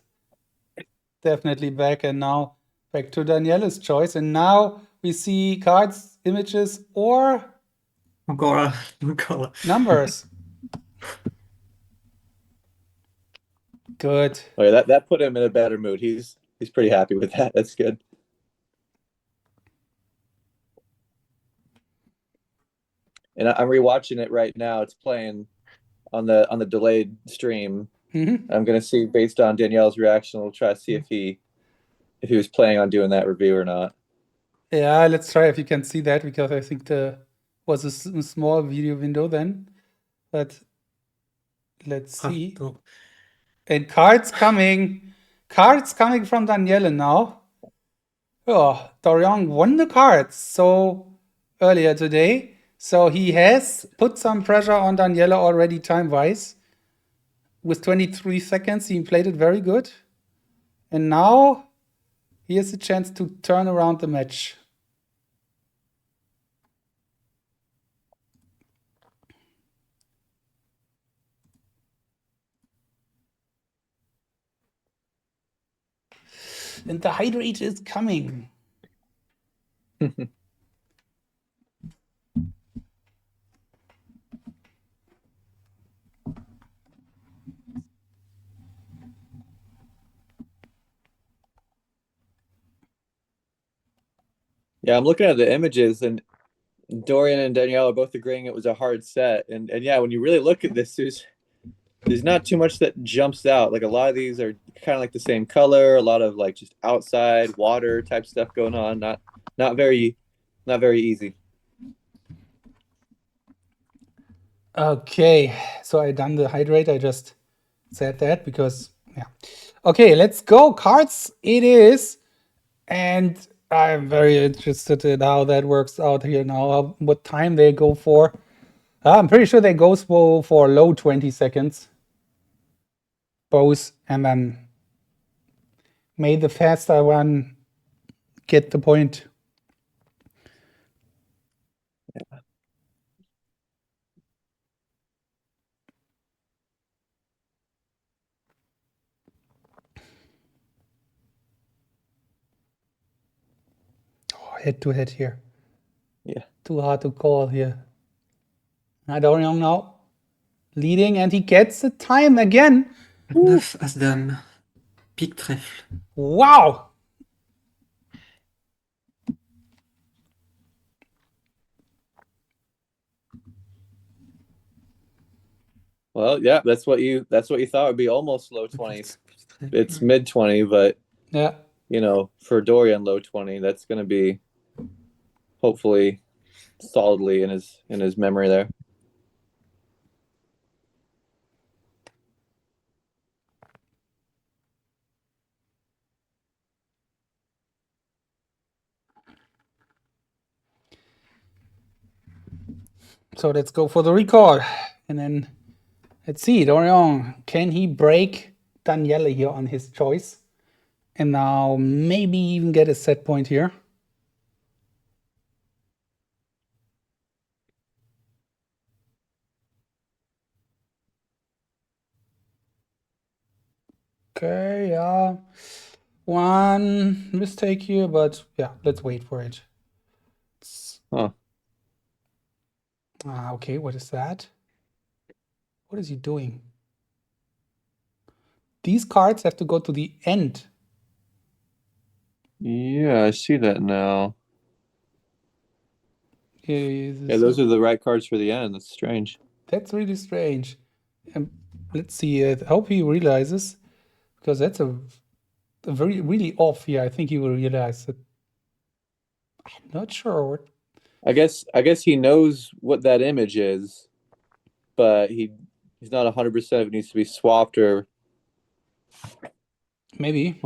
definitely back, and now back to Daniele's choice. And now we see cards, images, or Encore là. numbers. Good. Oh, yeah, that put him in a better mood. He's pretty happy with that. That's good. And I'm rewatching it right now. It's playing on the delayed stream. Mm-hmm. I'm gonna see based on Danielle's reaction. We'll try to see if he was planning on doing that review or not. Yeah, let's try if you can see that, because I think the was a small video window then. But let's see. Attends. And cards coming. Cards coming from Daniele now. Oh, Dorian won the cards so earlier today. So he has put some pressure on Daniele already time-wise. With 23 seconds, he played it very good. And now he has a chance to turn around the match. And the hydrate is coming. Yeah, I'm looking at the images, and Dorian and Danielle are both agreeing it was a hard set. And yeah, when you really look at this, there's not too much that jumps out. Like a lot of these are kind of like the same color, a lot of like just outside water type stuff going on. Not very easy. Okay, so I done the hydrate. I just said that because, yeah. Okay, let's go. Cards it is. And I'm very interested in how that works out here now, what time they go for. I'm pretty sure they go for low 20 seconds. Both, and then may the faster one get the point. Oh, head to head here. Yeah. Too hard to call here. Dorian now leading, and he gets the time again. 9 As Dame. Pique trèfle. Wow! Well, yeah, that's what you thought would be almost low 20s. It's mid 20, but Yeah. For Dorian, low 20. That's going to be hopefully solidly in his memory there. So let's go for the record. And then let's see, Dorian, can he break Daniele here on his choice? And now maybe even get a set point here. Okay, yeah. One mistake here, but yeah, let's wait for it. Huh. Okay, what is that? What is he doing? These cards have to go to the end. Yeah, I see that now. Yeah, those are the right cards for the end. That's strange. That's really strange. Let's see. I hope he realizes, because that's a very really off here. I think he will realize that. I'm not sure what. I guess he knows what that image is, but he's not 100% if it needs to be swapped or maybe.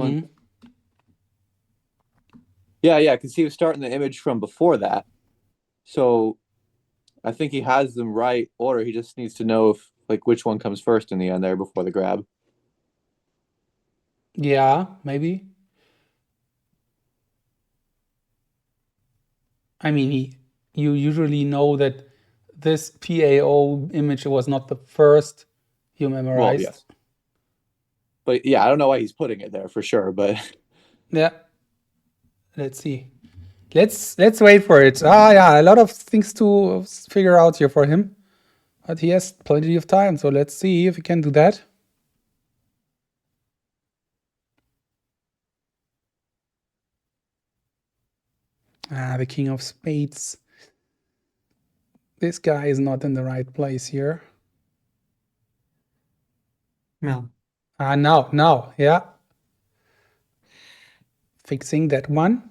Yeah, because he was starting the image from before that. So I think he has them right order. He just needs to know if like which one comes first in the end there before the grab. Yeah, maybe. I mean, you usually know that this PAO image was not the first you Well, memorized. yes. But yeah, I don't know why he's putting it there for sure, but Yeah. Let's see. Let's wait for it. Yeah, a lot of things to figure out here for him. But he has plenty of time, so let's see if he can do that. The King of Spades. This guy is not in the right place here. Merde. Now, yeah. Fixing that one.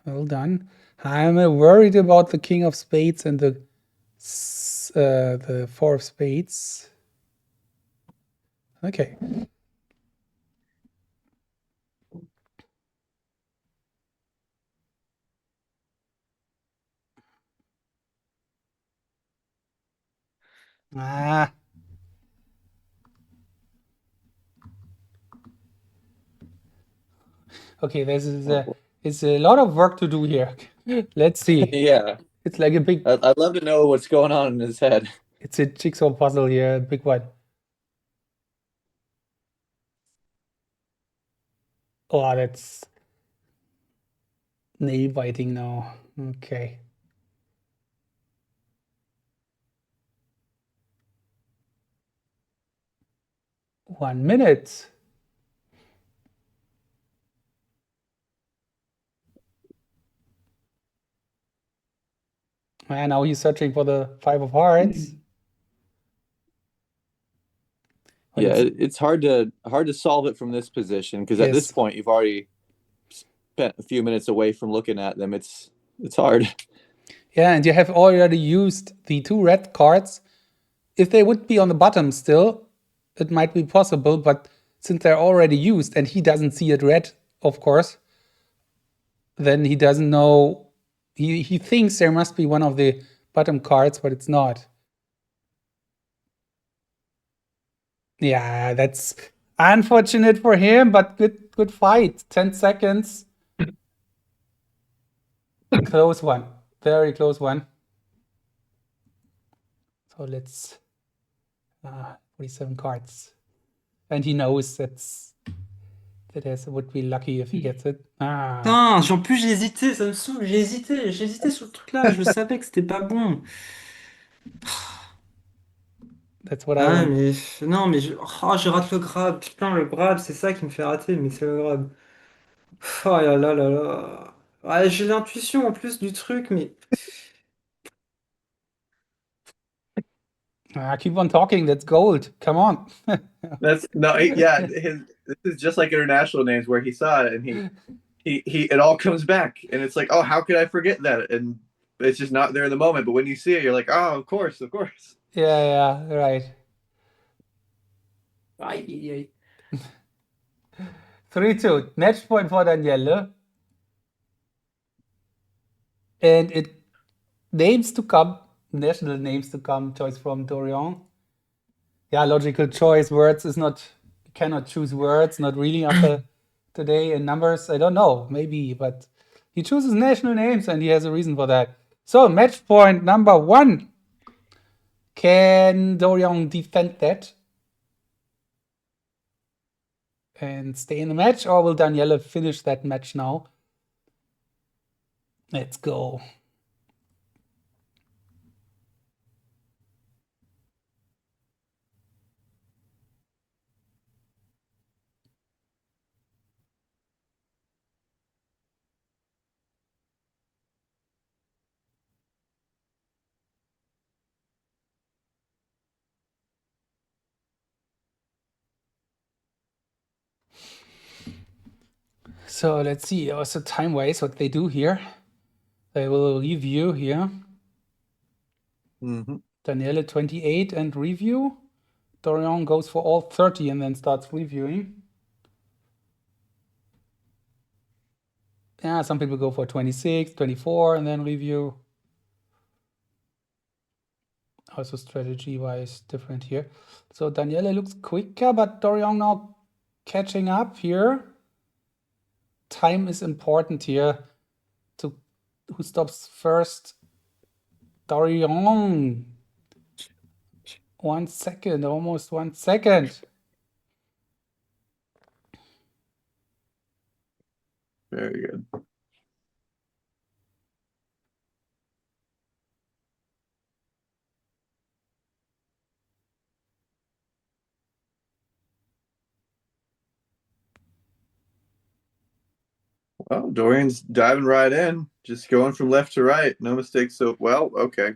Well done. I'm worried about the King of Spades and the Four of Spades. Okay. Okay, it's a lot of work to do here. Let's see. yeah. It's like a big. I'd love to know what's going on in his head. It's a jigsaw puzzle here, a big one. Oh, that's nail biting now. Okay. One minute. And now he's searching for the Five of Hearts. Yeah, it's hard to solve it from this position because at this point you've already spent a few minutes away from looking at them. It's hard. Yeah, and you have already used the two red cards. If they would be on the bottom still, it might be possible, but since they're already used and he doesn't see it red, of course, then he doesn't know. He thinks there must be one of the bottom cards, but it's not. Yeah, that's unfortunate for him, but good fight. 10 seconds. Close one. Very close one. So let's 47 cards. And he knows that would be lucky if he gets it. Putain, en plus j'ai hésité, ça me saoule, j'ai hésité sur le truc là, je savais que c'était pas bon. That's what I want. Mais non, mais je rate le grab, putain, le grab, c'est ça qui me fait rater, mais c'est le grab. Oh là là là là. Ouais, j'ai l'intuition en plus du truc, mais Keep on talking. That's gold. Come on. That's no, yeah. This is just like international names where he saw it and he it all comes back and it's like, oh, how could I forget that? And it's just not there in the moment. But when you see it, you're like, oh, of course. Yeah, right. 3-2. Match point for Daniele. And it names to come, national names to come, choice from Dorian. Yeah, logical choice. Words is not, cannot choose words, not really after today. And numbers, I don't know, maybe, but he chooses national names and he has a reason for that. So, match point number 1. Can Dorian defend that and stay in the match, or will Daniele finish that match now? Let's go. So let's see also time-wise what they do here. They will review here. Daniele 28 and review. Dorian goes for all 30 and then starts reviewing. Yeah, some people go for 26, 24, and then review. Also strategy-wise different here. So Daniele looks quicker, but Dorian now catching up here. Time is important here. To who stops first? Dorian. 1 second, almost 1 second. Very good. Well, Dorian's diving right in, just going from left to right. No mistakes. So, well, okay.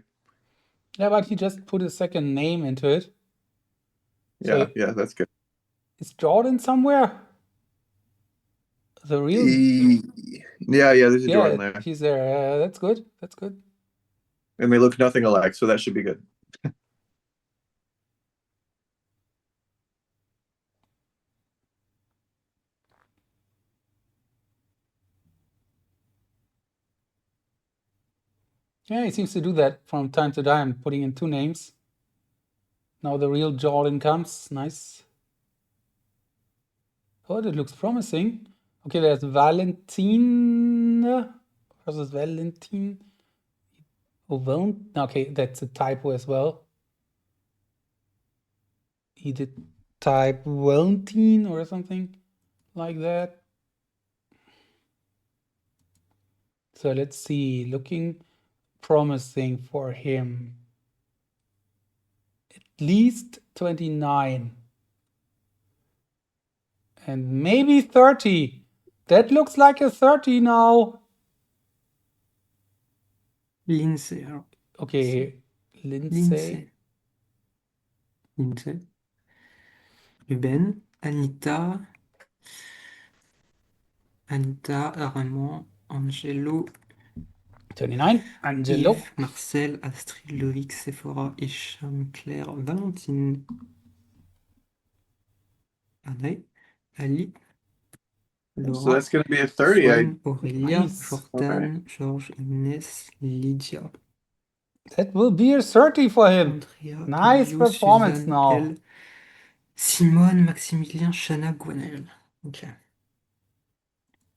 Yeah, but he just put a second name into it. Yeah, So yeah, that's good. is Jordan somewhere? The real, Yeah, there's a Jordan there. he's there. That's good. That's good. And they look nothing alike, so that should be good. Yeah, he seems to do that from time to time, putting in two names. Now the real Jordan comes. Nice. Oh, that looks promising. Okay, there's Valentin versus Valentin. Oh, okay, that's a typo as well. He did type Valentin or something like that. So let's see, looking promising for him. At least 29. And maybe 30. That looks like a 30 now. Lindsay. Alors. Okay, Lindsay. Ruben, Anita, Armand, Angelo, 29, Angelo. Yves, Marcel, Astrid, Loïc, Sephora, Hicham, Claire, Valentine, Anne, Ali, Laura, So that's going to be a 30. Swan, Aurélia, Nice. Jordan, Right. Georges, Inès, Lydia, That will be a 30 for him. Andrea, Nice Elio, performance Suzanne, now. Elle, Simone, Maximilien, Shana, Gwenaël. Okay.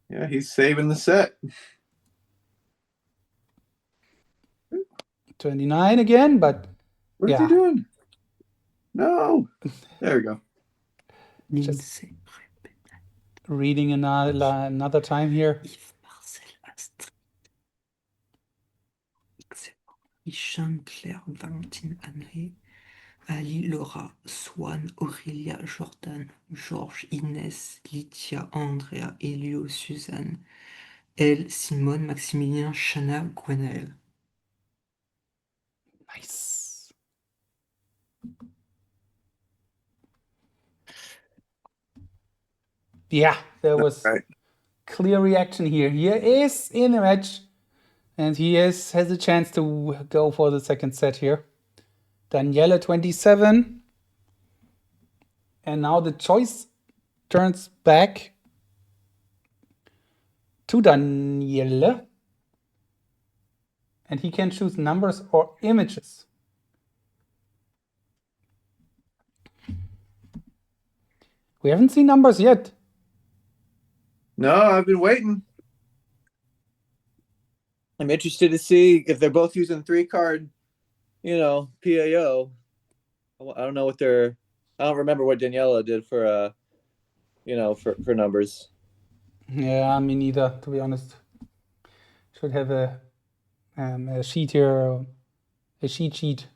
Yeah, he's saving the set. 29 again, but What's he doing? No. There we go. Lindsay, reading another time here. Yves, Marcel, Astrid, Hicham, Claire, Valentine, Anne, Ali, Laura, Swan, Aurélia, Jordan, Georges, Inès, Lydia, Andrea, Elio, Suzanne, Elle, Simone, Maximilien, Shana, Gwenaël. Nice. Yeah, there was clear reaction here. He is in a match, and he has a chance to go for the second set here. Daniele 27. And now the choice turns back to Daniele. And he can choose numbers or images. We haven't seen numbers yet. No, I've been waiting. I'm interested to see if they're both using 3-card, PAO. I don't know what I don't remember what Daniela did for for numbers. Yeah, me neither, to be honest. Should have a sheet here, a cheat sheet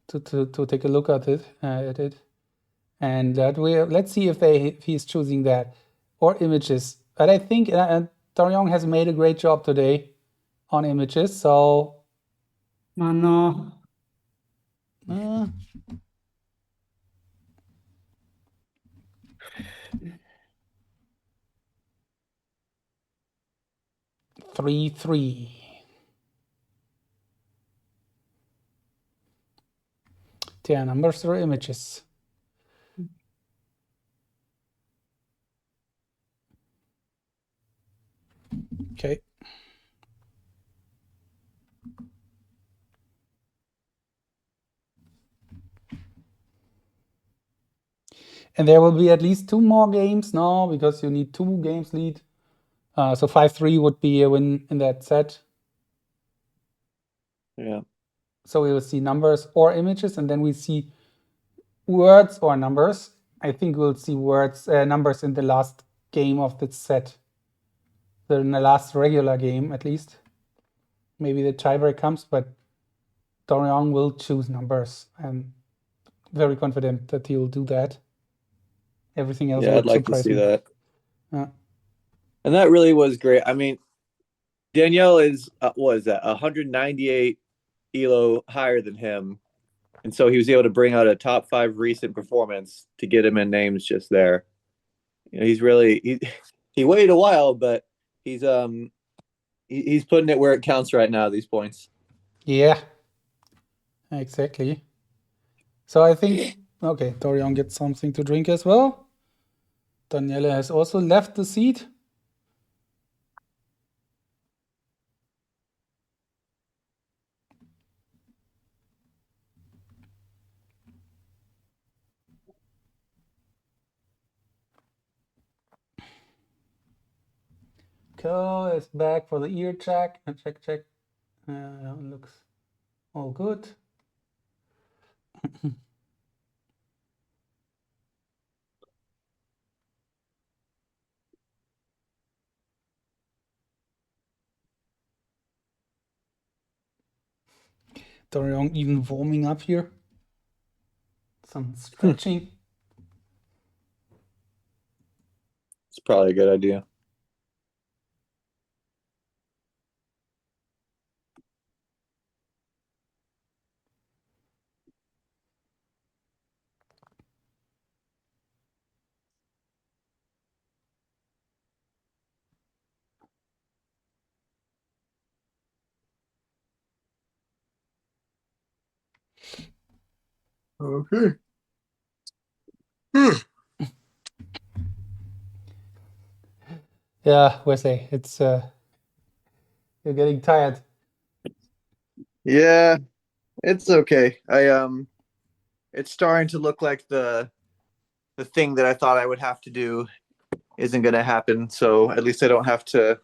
to take a look at it. And let's see if he's choosing that or images. But I think Dorian has made a great job today on images. So no. 3-3. Yeah, numbers or images. Okay. And there will be at least 2 more games now because you need 2 games lead. So 5-3 would be a win in that set. Yeah. So we will see numbers or images, and then we see words or numbers. I think we'll see numbers in the last game of the set. So in the last regular game, at least. Maybe the tiebreak comes, but Dorian will choose numbers. I'm very confident that he'll do that. Everything else Yeah, would I'd like to surprise see me. that. Yeah. And that really was great. I mean, Danielle is, what is that, 198 ELO higher than him. And so he was able to bring out a top 5 recent performance to get him in names just there. You know, he's really, he waited a while, but he's putting it where it counts right now, these points. Yeah, exactly. So I think, okay, Dorian gets something to drink as well. Daniele has also left the seat. Co is back for the ear check. Check. Looks all good. Dorian even warming up here. Some stretching. It's probably a good idea. Okay. Yeah, Wesley, it's you're getting tired. Yeah, it's okay. It's starting to look like the thing that I thought I would have to do isn't going to happen. So at least I don't have to,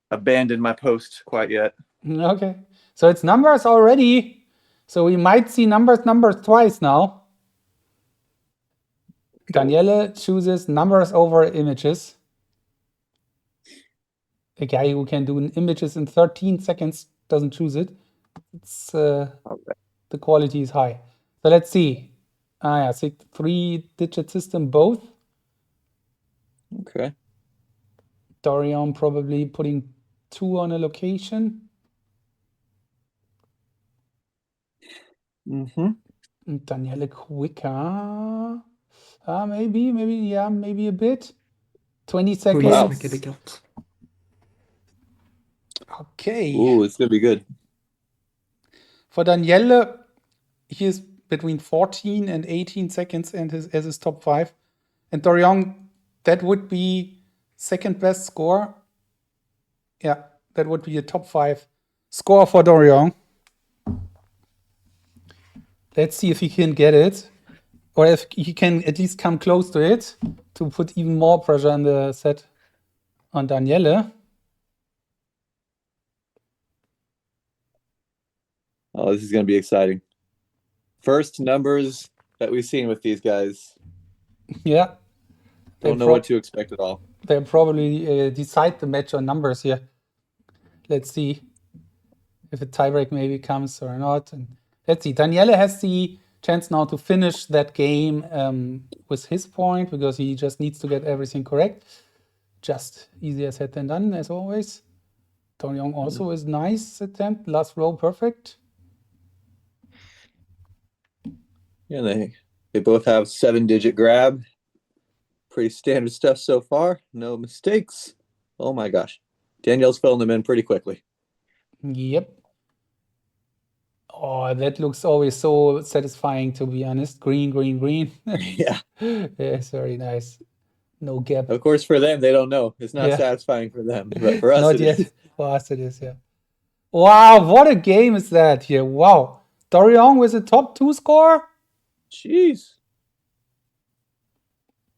abandon my post quite yet. Okay, so it's numbers already. So we might see numbers twice now. Okay. Daniele chooses numbers over images. A guy who can do images in 13 seconds doesn't choose it. It's the quality is high. So let's see. Yeah, 3-digit system both. Okay. Dorian probably putting 2 on a location. Daniele quicker. Maybe a bit. 20 seconds. Police met les cartes. Okay. Ooh, it's gonna be good. For Daniele, he is between 14 and 18 seconds and as his top 5. And Dorian, that would be second best score. Yeah, that would be a top 5 score for Dorian. Let's see if he can get it, or if he can at least come close to it to put even more pressure on the set on Daniele. Oh, this is gonna be exciting. First numbers that we've seen with these guys. Yeah. Don't know what to expect at all. They'll probably decide the match on numbers here. Let's see if a tiebreak maybe comes or not. And let's see. Daniele has the chance now to finish that game with his point because he just needs to get everything correct. Just easier said than done, as always. Dorian also is nice attempt. Last row perfect. Yeah, they both have 7-digit grab. Pretty standard stuff so far. No mistakes. Oh my gosh. Danielle's filling them in pretty quickly. Yep. Oh, that looks always so satisfying, to be honest. Green. Yeah. Yes, very nice. No gap. Of course, for them, they don't know. It's not Yeah. satisfying for them, but for us, Not it yet. is. For us, it is, yeah. Wow, what a game is that here. Wow. Dorian with a top 2 score. Jeez.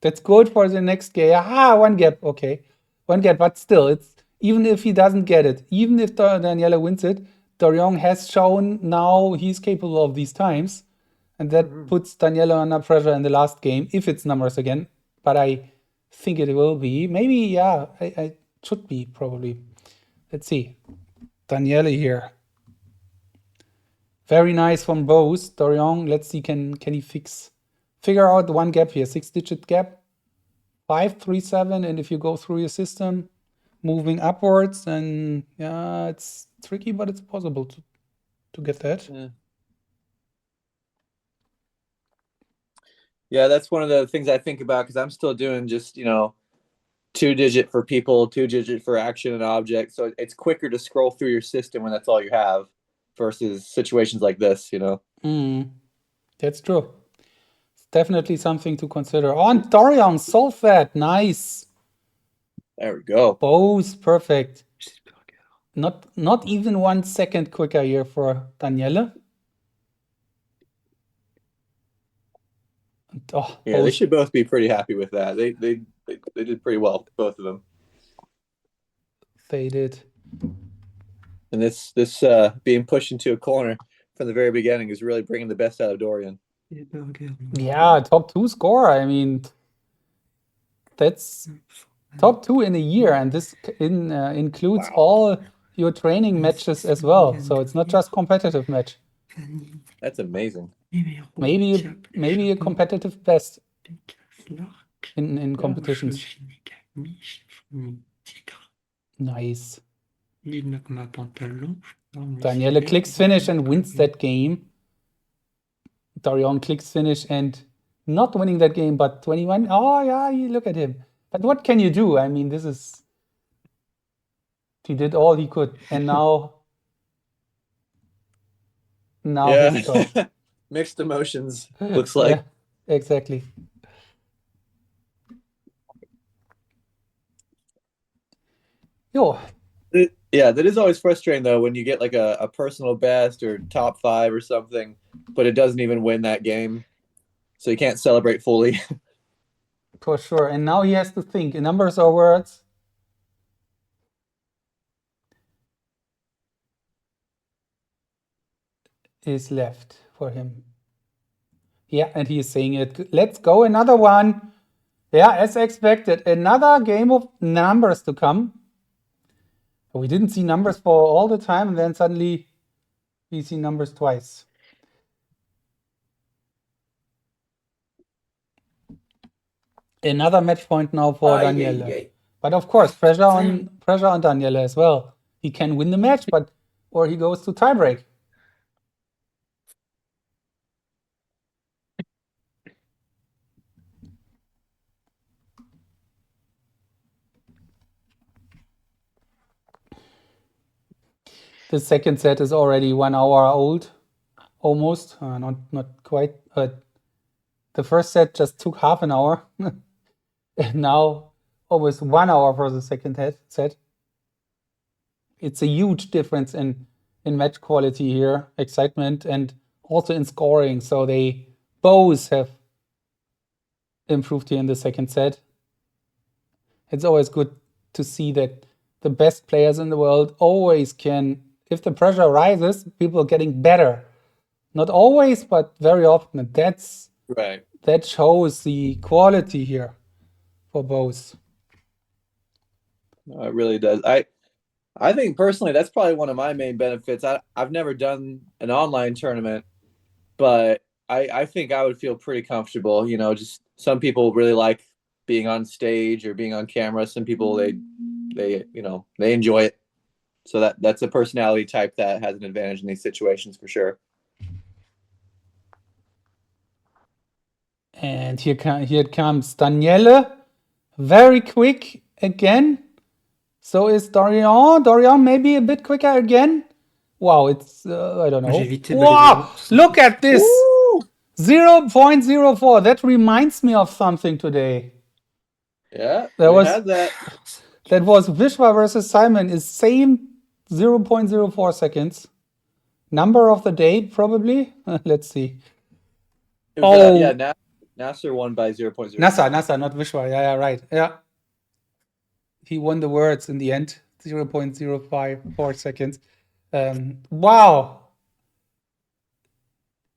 That's good for the next game. Ah, one gap. Okay. One gap, but still, it's even if he doesn't get it, even if Daniele wins it, Dorian has shown now he's capable of these times. And that puts Daniele under pressure in the last game, if it's numbers again. But I think it will be. Maybe, yeah, I should be, probably. Let's see. Daniele here. Very nice from both. Dorian, let's see, can he figure out one gap here, 6-digit gap, 537, and if you go through your system, moving upwards, and yeah, it's tricky, but it's possible to get that. Yeah, that's one of the things I think about because I'm still doing just, 2-digit for people, 2-digit for action and object. So it's quicker to scroll through your system when that's all you have versus situations like this, That's true. It's definitely something to consider. Oh, and Dorian solved that. Nice. There we go. Both perfect. Not even 1 second quicker here for Daniele. Oh, Yeah, they should both be pretty happy with that. They did pretty well, both of them. They did. And this being pushed into a corner from the very beginning is really bringing the best out of Dorian. Yeah, top 2 scorer. I mean, that's top 2 in a year, and this includes all your training matches as well. So it's not just competitive match. That's amazing. Maybe a competitive best in competitions. Nice. Daniele clicks finish and wins that game. Dorian clicks finish and not winning that game, but 21. Oh yeah, you look at him. But what can you do? I mean, he did all he could, and now Yeah. his go. Mixed emotions, looks like. Yeah, exactly. Yo. Yeah, that is always frustrating though when you get like a personal best or top 5 or something, but it doesn't even win that game, so you can't celebrate fully. For sure. And now he has to think in numbers or words. Is left for him. Yeah, and he is saying it. Let's go, another one. Yeah, as expected, another game of numbers to come. We didn't see numbers for all the time, and then suddenly we see numbers twice. Another match point now for Daniele. But of course, pressure on Daniele as well. He can win the match, or he goes to tiebreak. The second set is already 1 hour old, almost. Not quite. But the first set just took half an hour. And now almost 1 hour for the second set. It's a huge difference in match quality here, excitement, and also in scoring. So they both have improved here in the second set. It's always good to see that the best players in the world always can, if the pressure rises, people are getting better. Not always, but very often. That's right. That shows the quality here for both. No, it really does. I think personally that's probably one of my main benefits. I've never done an online tournament, but I think I would feel pretty comfortable. Just some people really like being on stage or being on camera. Some people they enjoy it. So that's a personality type that has an advantage in these situations for sure. And here comes Daniele, very quick again. So is Dorian. Dorian maybe a bit quicker again. Wow, it's I don't know. Wow, look at this. 0.04. That reminds me of something today. Yeah, That we was had that. that was Vishwa versus Simon is same 0.04 seconds. Number of the day, probably. Let's see. It was, Oh. yeah, Nasser won by 0.0. NASA, not Vishwa. Yeah, right. Yeah. He won the words in the end. 0.054 seconds. Wow.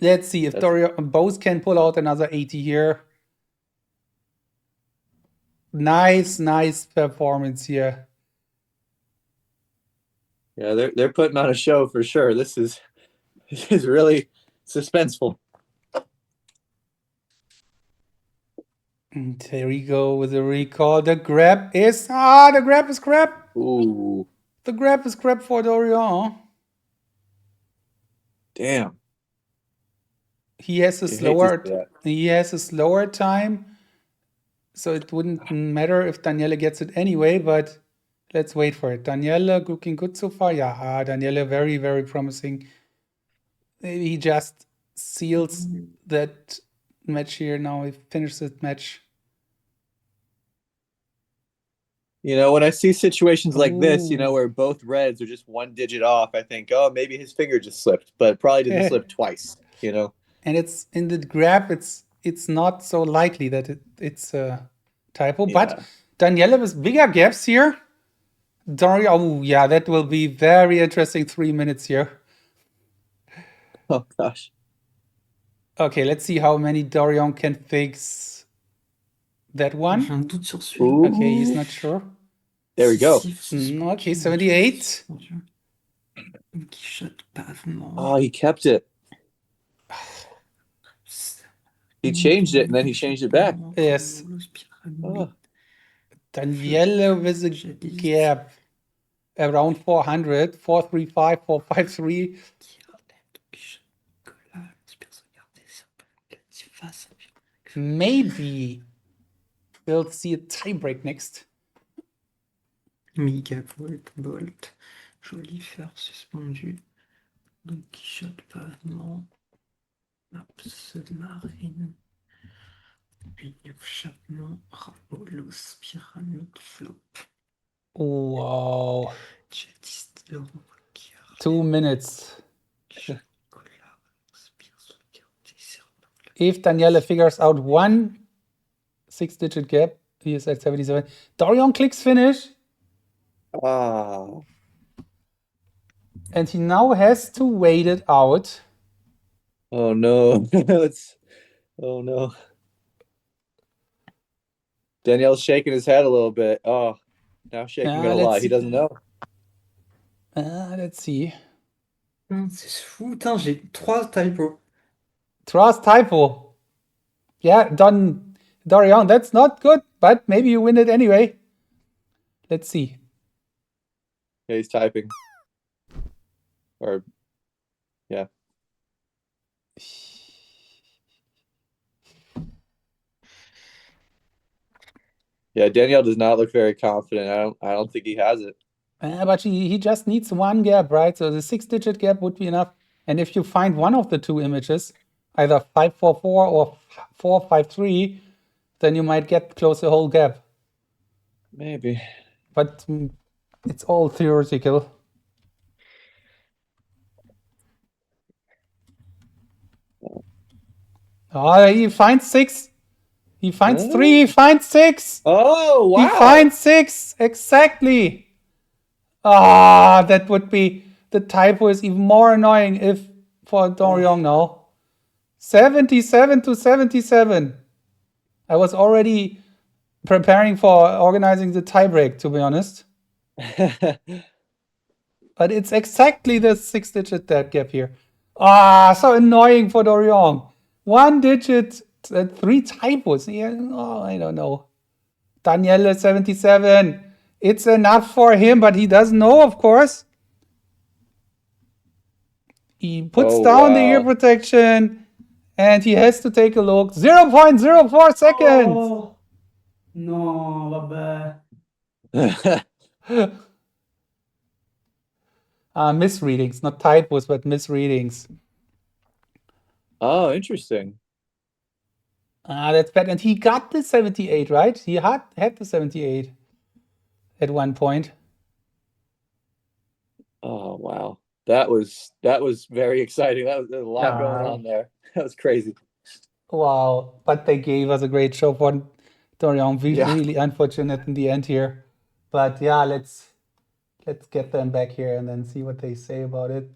Let's see if both can pull out another 80 here. Nice performance here. Yeah, they're putting on a show for sure. This is really suspenseful. And there we go with the recall. The grab is grab. Ooh. The grab is grab for Dorian. Damn. He has a slower time. So it wouldn't matter if Daniele gets it anyway, but let's wait for it. Daniele looking good so far. Yeah, Daniele very, very promising. Maybe he just seals that match here now. He finishes that match. You know, when I see situations like this, you know, where both reds are just one digit off, I think, oh, maybe his finger just slipped, but probably didn't slip twice, you know. And it's in the grab, it's not so likely that it's a typo. Yeah. But Daniele with bigger gaps here. Dorian, oh yeah, that will be very interesting 3 minutes here. Oh gosh. Okay, let's see how many Dorian can fix that one. J'ai un doute sur celui-là. Okay, he's not sure. There we go. Okay, 78. Oh, he kept it. He changed it and then he changed it back. Yes. Oh. Daniele with a gap around 400, 435, 453. Maybe we'll see a tiebreak next. Bolt. Joli fer suspendu. Don Quichotte pavement. Submarine. Échappement. Rabolos. Pyramide. Flop. Wow. 2 minutes. If Daniele figures out one 6-digit gap, he is at 77. Dorian clicks finish. Wow. And he now has to wait it out. Oh no. Oh no. Danielle's shaking his head a little bit. Oh, now shaking it a lot. He doesn't know. Let's see. C'est fou. Putain, j'ai 3 typos. 3 typo. Yeah, Dorian, that's not good, but maybe you win it anyway. Let's see. Yeah, he's typing. Or, yeah. Yeah, Danielle does not look very confident. I don't think he has it. But he just needs one gap, right? So the 6-digit gap would be enough. And if you find one of the two images, either 544 or 453, then you might get close the whole gap. Maybe. But it's all theoretical. Oh, he finds 6. He finds 3. He finds 6. Oh, wow. He finds 6. Exactly. Ah, that would be... The typo is even more annoying if for Dorian now. 77 to 77. I was already preparing for organizing the tiebreak, to be honest. But it's exactly the 6-digit that gap here. Ah, so annoying for Dorian. 1 digit, 3 typos. Yeah, oh, I don't know. Daniele 77. It's enough for him, but he doesn't know, of course. He puts down the ear protection, and he has to take a look. 0.04 seconds. Oh. No, vabbè. Misreadings, not typos, but misreadings. Oh, interesting. That's bad. And he got the 78, right? He had the 78 at one point. Oh wow, that was very exciting. There was a lot going on there. That was crazy. Wow, but they gave us a great show for Dorian. Yeah. Really unfortunate in the end here. But yeah, let's get them back here and then see what they say about it.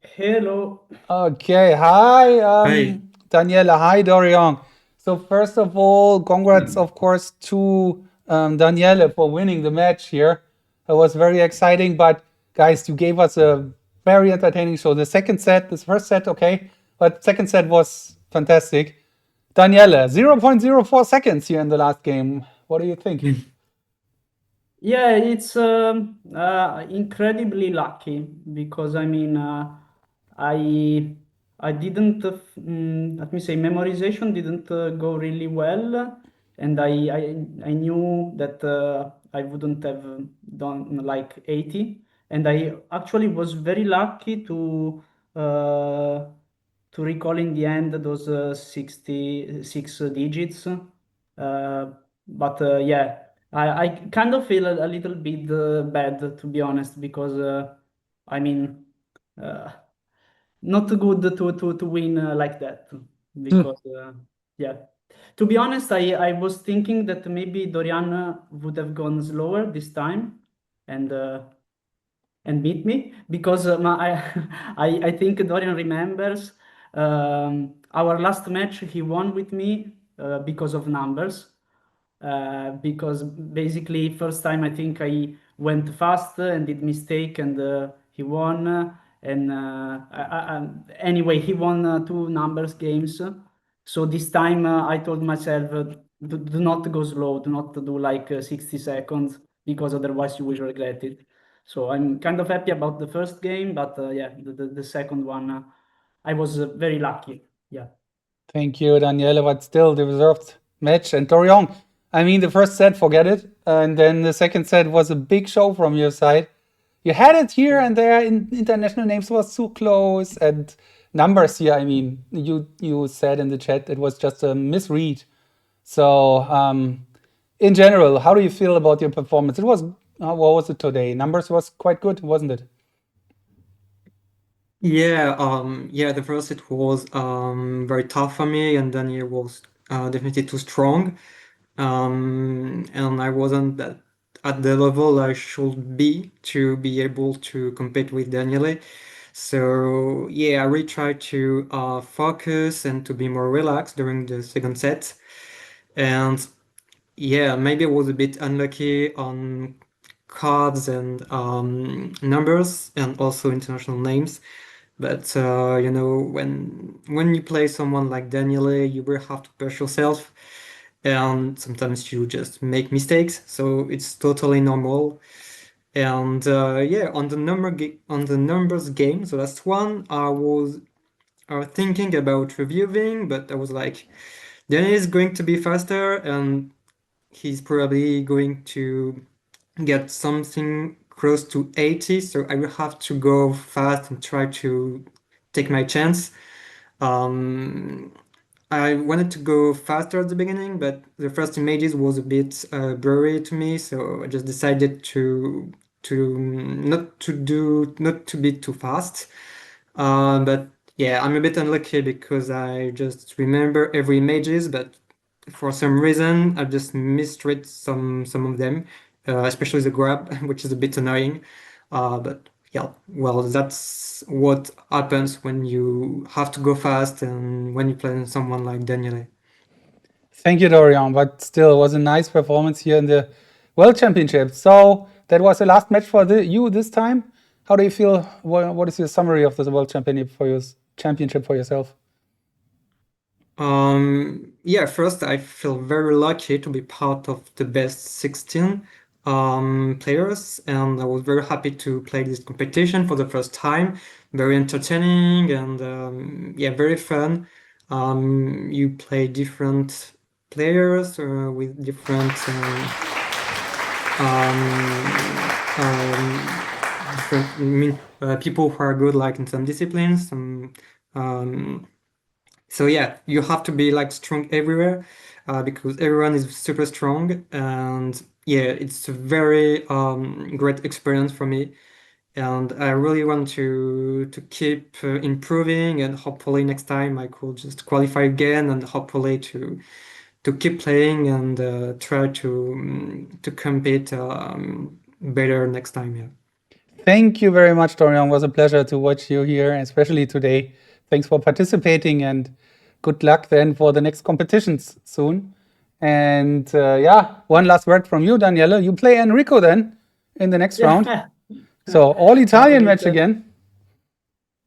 Hello. Okay, hi, Hey. Daniele. Hi, Dorian. So first of all, congrats, of course, to Daniele for winning the match here. It was very exciting, but guys, you gave us a very entertaining show. The first set, okay, but second set was fantastic. Daniele, 0.04 seconds here in the last game. What do you think? Yeah, it's incredibly lucky because I mean, I didn't let me say memorization didn't go really well, and I knew that I wouldn't have done like 80, and I actually was very lucky to recall in the end those 66 digits. But yeah, I kind of feel a little bit bad, to be honest, because I mean, uh, not good to win like that. Because yeah, to be honest, I was thinking that maybe Dorian would have gone slower this time and beat me because I think Dorian remembers our last match he won with me because of numbers. Because basically first time I think I went fast and did mistake and he won and anyway he won two numbers games. So this time I told myself do not go slow, do not do like 60 seconds because otherwise you will regret it. So I'm kind of happy about the first game, but yeah, the second one I was very lucky. Yeah. Thank you, Daniele, but still deserved match. And Dorian, I mean, the first set, forget it. And then the second set was a big show from your side. You had it here and there in international names was too close and numbers here. I mean, you said in the chat it was just a misread. So in general, how do you feel about your performance? It was what was it today? Numbers was quite good, wasn't it? Yeah, the first set was very tough for me, and then it was definitely too strong. And I wasn't at the level I should be to be able to compete with Daniele. So yeah, I really tried to focus and to be more relaxed during the second set. And yeah, maybe I was a bit unlucky on cards and numbers and also international names. But you know, when you play someone like Daniele, you will have to push yourself, and sometimes you just make mistakes. So it's totally normal. And yeah, on the numbers game, the last one, I was thinking about reviewing, but I was like, Daniele is going to be faster, and he's probably going to get something close to 80, so I will have to go fast and try to take my chance. I wanted to go faster at the beginning, but the first images was a bit blurry to me, so I just decided not to be too fast. But yeah, I'm a bit unlucky because I just remember every images, but for some reason I just misread some of them, especially the grab, which is a bit annoying. But yeah, well, that's what happens when you have to go fast and when you play someone like Daniele. Thank you, Dorian, but still it was a nice performance here in the World Championship. So that was the last match for you this time. How do you feel? What is your summary of the World Championship for yourself? Yeah, first I feel very lucky to be part of the best 16 players, and I was very happy to play this competition for the first time. Very entertaining and yeah, very fun. You play different players with different people who are good like in some disciplines, some So yeah, you have to be like strong everywhere because everyone is super strong, and yeah, it's a very great experience for me. And I really want to keep improving, and hopefully next time I could just qualify again, and hopefully to keep playing and try to compete better next time. Yeah. Thank you very much, Dorian. It was a pleasure to watch you here, especially today. Thanks for participating, and good luck then for the next competitions soon. And yeah, one last word from you, Daniele. You play Enrico then in the next round. So all Italian match again.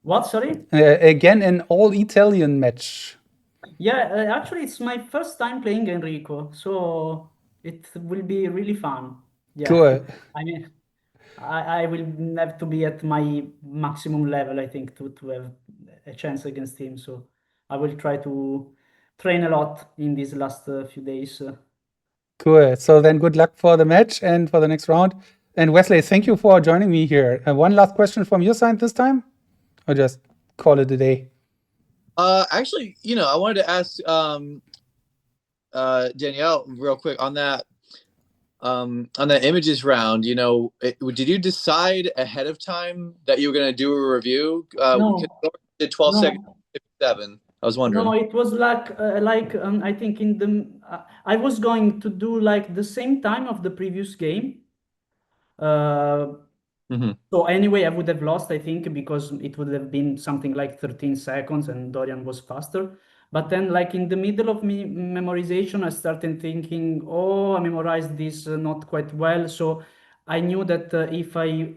What? Sorry? Again, an all Italian match. Yeah, actually, it's my first time playing Enrico, so it will be really fun. Yeah, Cool. I mean, I will have to be at my maximum level, I think, to have a chance against him. So I will try to train a lot in these last few days. Cool. So then good luck for the match and for the next round. And Wesley, thank you for joining me here. One last question from your side this time, or just call it a day? Actually, I wanted to ask Danielle real quick on that images round. Did you decide ahead of time that you were going to do a review? No, did 12 no. seconds 57. I was wondering. No, it was like I think I was going to do like the same time of the previous game. So anyway, I would have lost, I think, because it would have been something like 13 seconds and Dorian was faster. But then, like in the middle of memorization, I started thinking, oh, I memorized this not quite well. So I knew that if I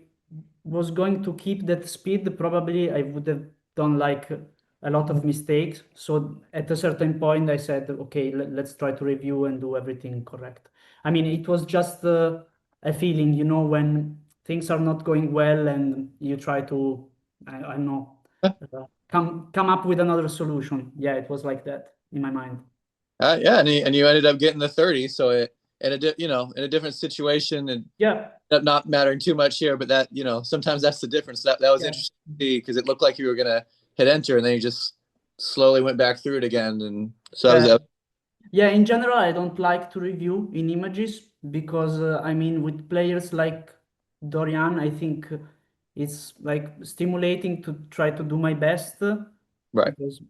was going to keep that speed, probably I would have done like a lot of mistakes. So at a certain point, I said, okay, let's try to review and do everything correct. I mean, it was just a feeling, when things are not going well and you try to, I don't know, come up with another solution. Yeah, it was like that in my mind. Yeah, and you ended up getting the 30. So in a different situation, and yeah, not mattering too much here, but that sometimes that's the difference. That was interesting to see, because it looked like you were gonna hit enter, and then you just slowly went back through it again, and so yeah. In general, I don't like to review in images because I mean, with players like Dorian, I think it's like stimulating to try to do my best. Right. Because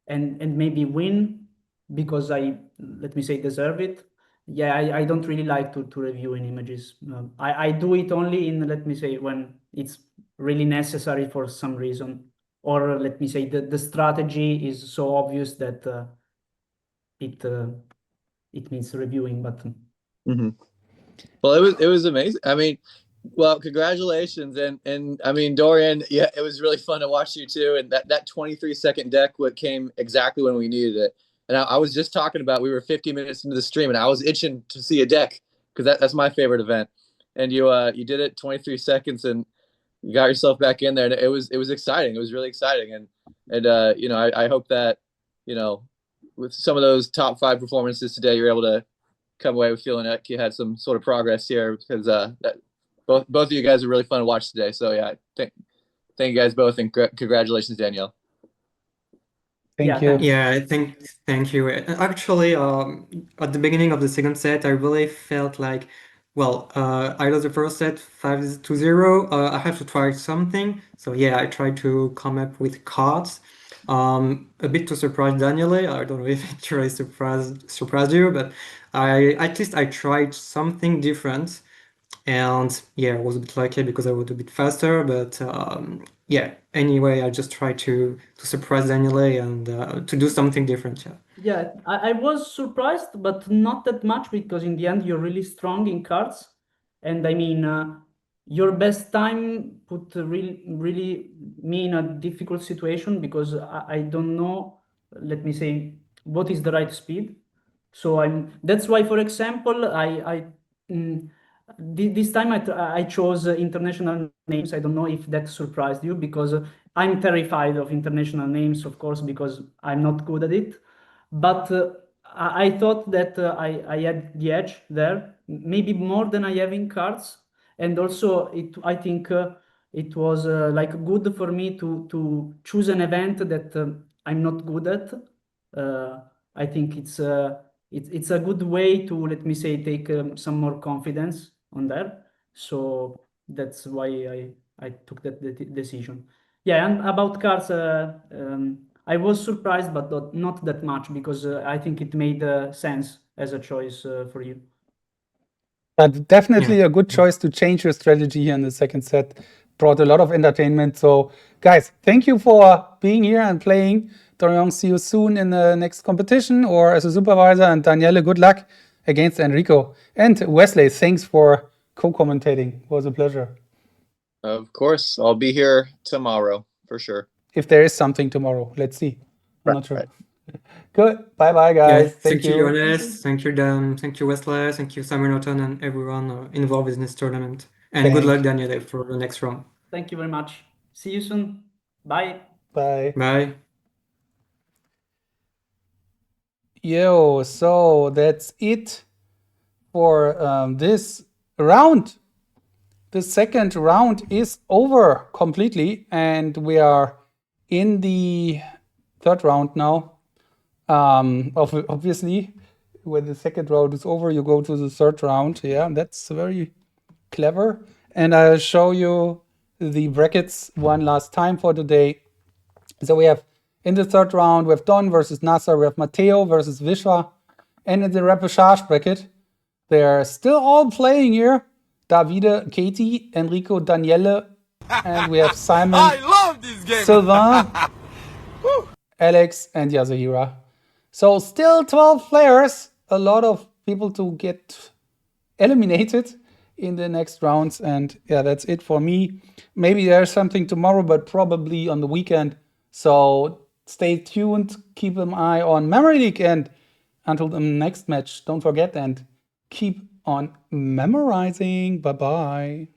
and maybe win because let me say, deserve it. Yeah, I don't really like to review in images. I do it only in, let me say, when it's really necessary for some reason, or let me say the strategy is so obvious that it means reviewing. But well, it was amazing. I mean, well, congratulations, and I mean, Dorian, yeah, it was really fun to watch you too, and that 23-second deck came exactly when we needed it. And I was just talking about, we were 50 minutes into the stream, and I was itching to see a deck, because that's my favorite event. And you did it 23 seconds, and you got yourself back in there, and it was exciting. It was really exciting, and I hope that with some of those top 5 performances today, you're able to come away with feeling like you had some sort of progress here, because both of you guys are really fun to watch today. So yeah, thank you guys both, and congratulations, Danielle. Thank you. Yeah, thank you. Actually, at the beginning of the second set, I really felt like, well, I lost the first set 5-0. I have to try something. So yeah, I tried to come up with cards. A bit to surprise Daniele. I don't know if it really surprised you, but at least I tried something different. And yeah, I was a bit lucky because I was a bit faster, but yeah, anyway, I just tried to surprise Daniele and to do something different. yeah, I was surprised, but not that much, because in the end you're really strong in cards, and I mean your best time put really me in a difficult situation, because I don't know, let me say, what is the right speed. So that's why, for example, this time I chose international names. I don't know if that surprised you, because I'm terrified of international names, of course, because I'm not good at it. But I thought that I had the edge there, maybe more than I have in cards. And also, I think it was like good for me to choose an event that I'm not good at. I think it's a good way to, let me say, take some more confidence on that. So that's why I took that decision. Yeah, and about cards, I was surprised, but not that much, because I think it made sense as a choice for you. But definitely Yeah. a good choice to change your strategy here in the second set. Brought a lot of entertainment. So, guys, thank you for being here and playing. Dorian, see you soon in the next competition or as a supervisor. And Daniele, good luck against Enrico. And Wesley, thanks for co-commentating. It was a pleasure. Of course, I'll be here tomorrow for sure. If there is something tomorrow, let's see. I'm not sure. Right. Good. Bye-bye, guys. Yeah, Thank you. Jonas. Thank you, Dan. Thank you, Wesley. Thank you, Simon Norton, and everyone involved in this tournament. And good luck, Daniele, for the next round. Thank you very much. See you soon. Bye. Bye. Bye. Yo, so that's it for this round. The second round is over completely, and we are in the third round now. Obviously, when the second round is over, you go to the third round. Yeah, that's very clever. And I'll show you the brackets one last time for today. So we have in the third round, we have Don versus Nasser, we have Matteo versus Vishwa. And in the repêchage bracket, they're still all playing here. Davide, Katie, Enrico, Daniele, and we have Simon, I love this game. Sylvain, Alex, and Yasuhira. So still 12 players, a lot of people to get eliminated in the next rounds. And yeah, that's it for me. Maybe there's something tomorrow, but probably on the weekend. So stay tuned, keep an eye on Memory League, and until the next match, don't forget and keep on memorizing. Bye-bye.